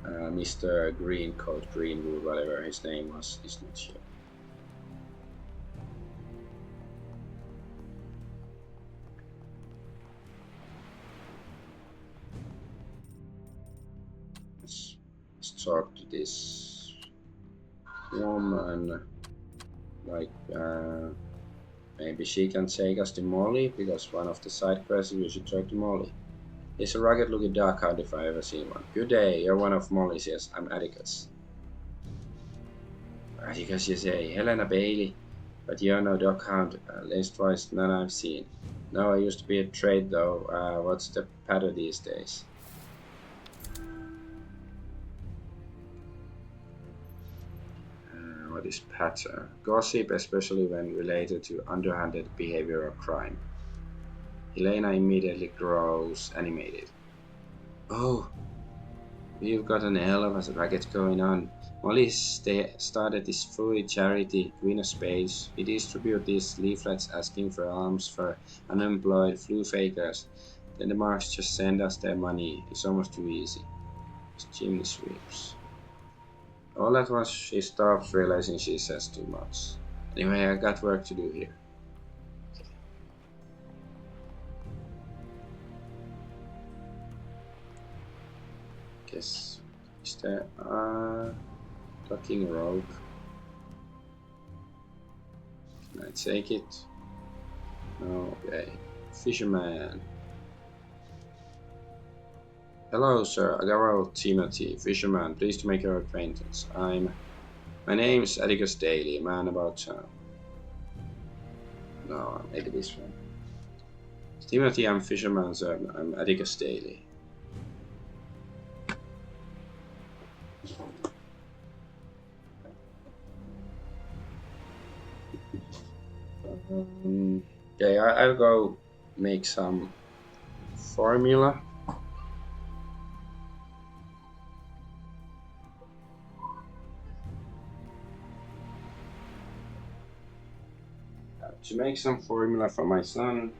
Mr. Greencoat, Greenwood, whatever his name was, is not here. Let's talk to this woman. Maybe she can take us to Molly, because one of the side quests we should talk to Molly. He's a rugged-looking darkhound if I ever seen one. Good day, you're one of Molly's. Yes, I'm Atticus. Atticus, you say? Helena Bailey. But you're no doghound, leastwise none I've seen. No, I used to be a trade though. What's the patter these days? What is patter? Gossip, especially when related to underhanded behavior or crime. Helena immediately grows animated. Oh, we've got an hell of a racket going on. Molly started this free charity, Queen of Spades. We distribute these leaflets asking for alms for unemployed flu fakers. Then the marks just send us their money. It's almost too easy. It's chimney sweeps. All at once she stops, realizing she says too much. Anyway, I got work to do here. Guess is there talking rogue? Can I take it? No, okay. Fisherman. Hello, sir. Agaro Timothy, fisherman. Pleased to make your acquaintance. My name's Atticus Daly, a man about town. No, maybe this one. Timothy, I'm fisherman, sir. I'm Atticus Daly. Um, okay, I'll go make some formula. To make some formula for my son.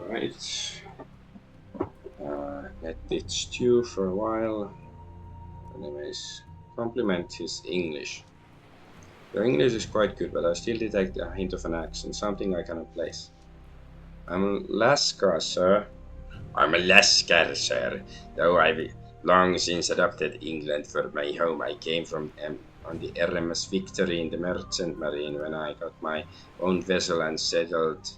Right. Let it stew for a while. Anyways, compliment his English. Your English is quite good, but I still detect a hint of an accent, something I cannot place. I'm a Lascar, sir. I'm a Lascar, sir. Though I've long since adopted England for my home, I came from on the RMS Victory in the Merchant Marine when I got my own vessel and settled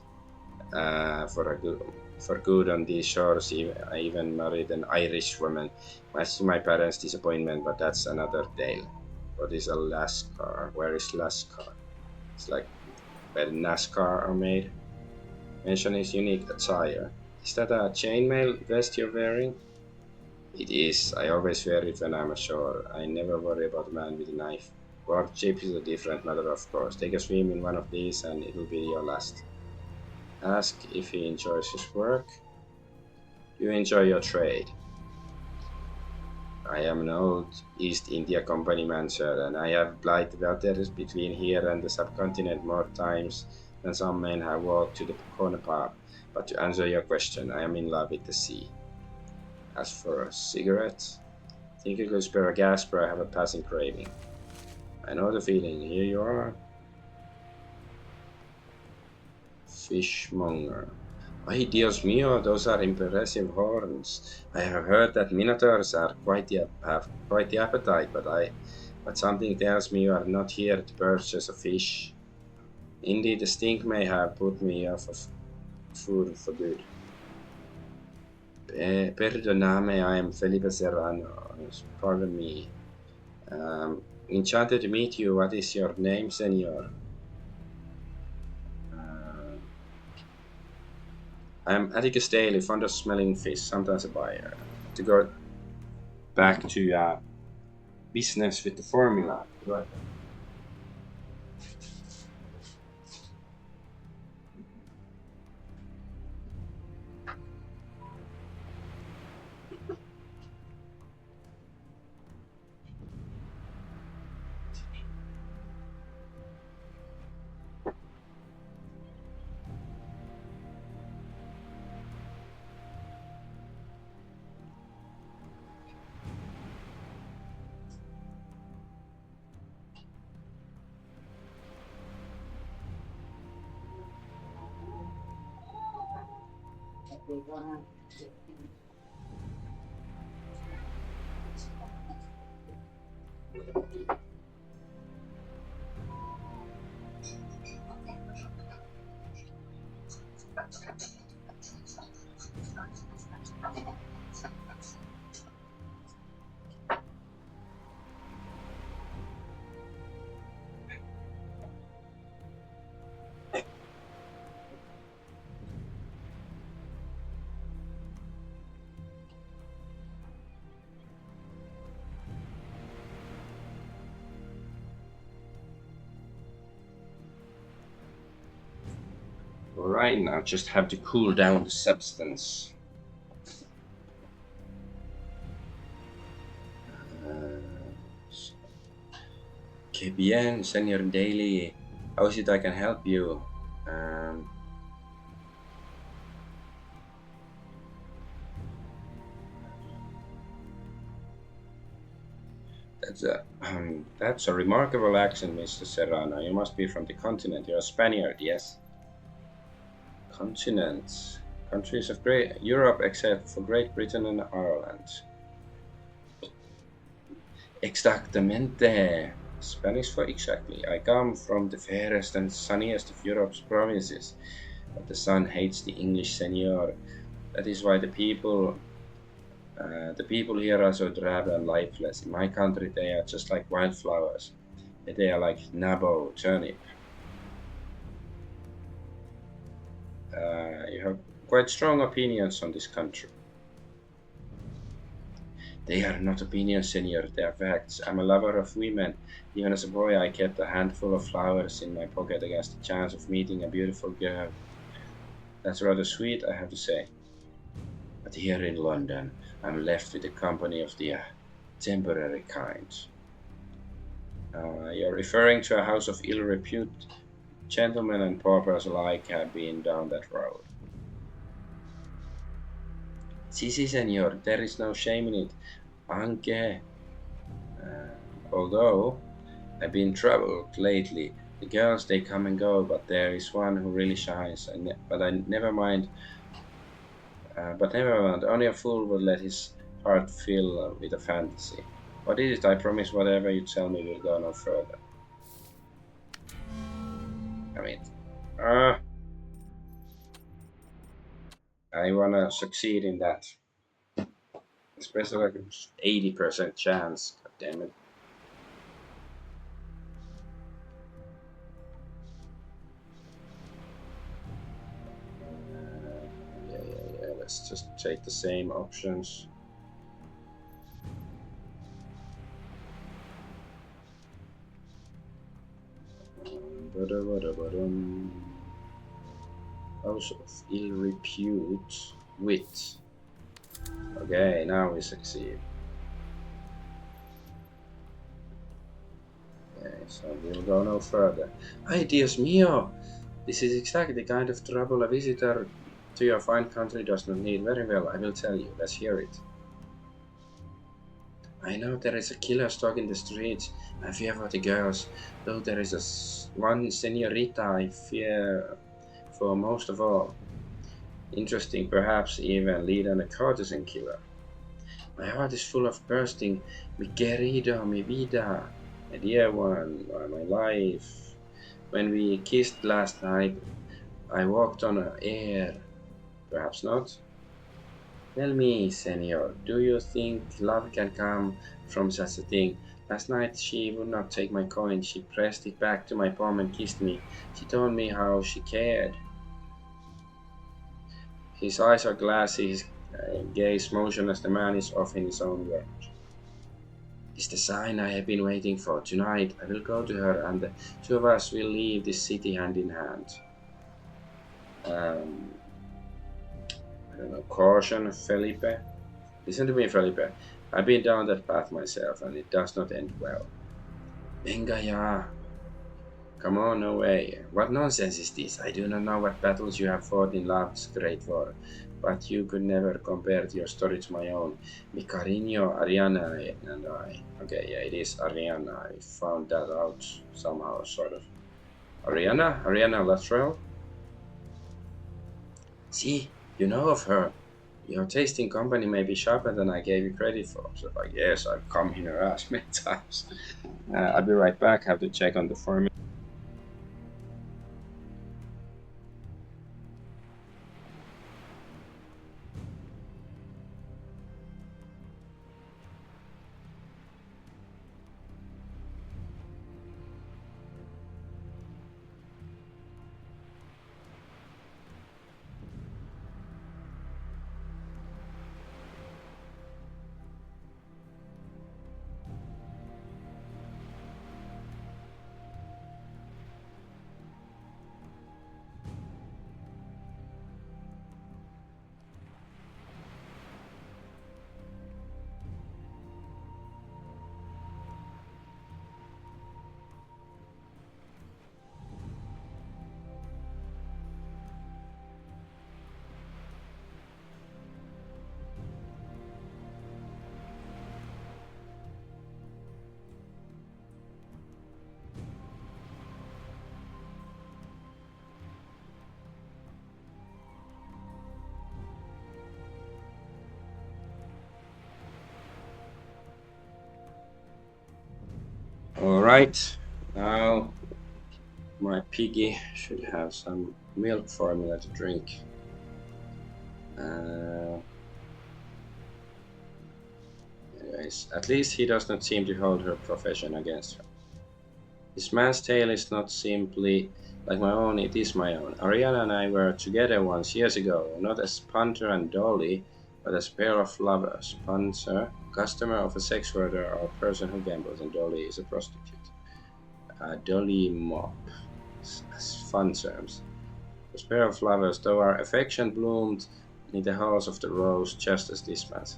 for good on these shores. I even married an Irish woman, much to my parents' disappointment, but that's another tale. What is a Lascar? Where is Lascar? It's like where NASCAR are made. Mention his unique attire. Is that a chainmail vest you're wearing? It is. I always wear it when I'm ashore. I never worry about a man with a knife. Warship is a different matter, of course. Take a swim in one of these and it'll be your last. Ask if he enjoys his work. You enjoy your trade. I am an old East India Company man, sir, and I have plied waters between here and the subcontinent more times than some men have walked to the corner pub. But to answer your question, I am in love with the sea. As for a cigarette, think you could spare a gas, but I have a passing craving. I know the feeling. Here you are. Fishmonger. Ay, Dios mío, those are impressive horns. I have heard that minotaurs are have quite the appetite, but something tells me you are not here to purchase a fish. Indeed, the stink may have put me off of food for good. Perdoname, I am Felipe Serrano. Pardon me. Enchanted to meet you. What is your name, senor? Uh, I am Atticus Daly, fond of smelling fish, sometimes a buyer. To go back to business with the formula. Right. Alright, now just have to cool down the substance. Uh, Que bien, Senor Daly. How is it I can help you? Um, that's a remarkable accent, Mr. Serrano. You must be from the continent. You're a Spaniard, yes? Continent. Countries of Great Europe except for Great Britain and Ireland. Exactamente. Spanish for exactly. I come from the fairest and sunniest of Europe's provinces, but the sun hates the English senor. That is why the people here are so drab and lifeless. In my country, they are just like wildflowers. They are like nabo turnip. You have quite strong opinions on this country. They are not opinions, senor, they are facts. I'm a lover of women. Even as a boy, I kept a handful of flowers in my pocket against the chance of meeting a beautiful girl. That's rather sweet, I have to say. But here in London, I'm left with the company of the temporary kind. You're referring to a house of ill repute. Gentlemen and paupers alike have been down that road. Si, senor, there is no shame in it. Anche. Although I've been troubled lately. The girls they come and go, but there is one who really shines. But I never mind. But never mind. Only a fool would let his heart fill with a fantasy. What is it? I promise whatever you tell me will go no further. I mean, uh, I wanna succeed in that. Especially like an 80% chance. God damn it. Yeah. Let's just take the same options. House of ill repute. Wit. Okay, now we succeed. Okay, so we'll go no further. Ay, Dios mío! This is exactly the kind of trouble a visitor to your fine country does not need. Very well, I will tell you. Let's hear it. I know there is a killer stalking the streets. I fear for the girls. Though there is one senorita I fear for most of all. Interesting, perhaps even lead on a courtesan killer. My heart is full of bursting. Mi querido, mi vida, my dear one, my life. When we kissed last night, I walked on air. Perhaps not. Tell me, senor, do you think love can come from such a thing? Last night she would not take my coin. She pressed it back to my palm and kissed me. She told me how she cared. His eyes are glassy, his gaze motionless. The man is off in his own world. It's the sign I have been waiting for. Tonight I will go to her and the two of us will leave this city hand in hand. Um, I don't know, caution, Felipe. Listen to me, Felipe. I've been down that path myself and it does not end well. Venga ya. Come on, no way. What nonsense is this? I do not know what battles you have fought in love's great war, but you could never compare your story to my own. Mi cariño, Ariana and I. Okay, yeah, it is Ariana. I found that out somehow, sort of. Ariana Latrell? See, you know of her. Your tasting company may be sharper than I gave you credit for. So, like, yes, I've come in her ass many times. I'll be right back. Have to check on the formula. Alright, now my piggy should have some milk formula to drink. Uh, Anyways, at least he does not seem to hold her profession against her. This man's tale is not simply like my own, it is my own. Ariana and I were together once years ago, not as Punter and Dolly, but as a pair of lovers. Punter, customer of a sex worker or a person who gambles, and Dolly is a prostitute. Dolly Mop, as fun terms. As a pair of lovers, though our affection bloomed in the halls of the rose just as this man's.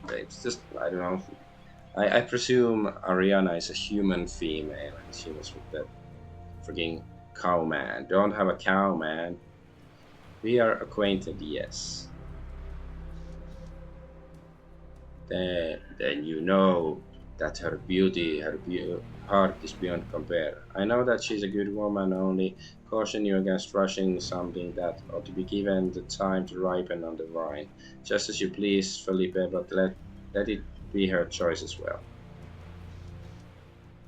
It's just, I don't know. I presume Ariana is a human female and she was with that freaking cow man. Don't have a cow man. We are acquainted, yes. Then you know that her beauty, heart is beyond compare. I know that she's a good woman, only caution you against rushing something that ought to be given the time to ripen on the vine. Just as you please, Felipe, but let it be her choice as well.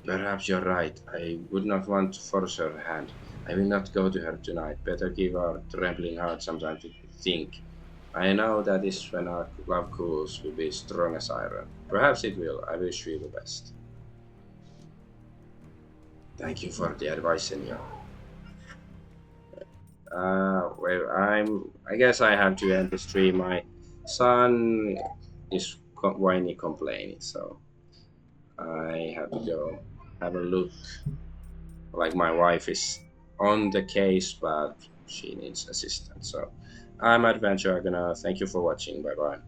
Perhaps you're right. I would not want to force her hand. I will not go to her tonight. Better give our trembling heart some time to think. I know that is when our love cools will be strong as iron. Perhaps it will. I wish you the best. Thank you for the advice, senor. I guess I have to end the stream. My son is whiny complaining, so I have to go have a look. Like my wife is on the case, but she needs assistance. So I'm Adventure Argonaut. Thank you for watching. Bye bye.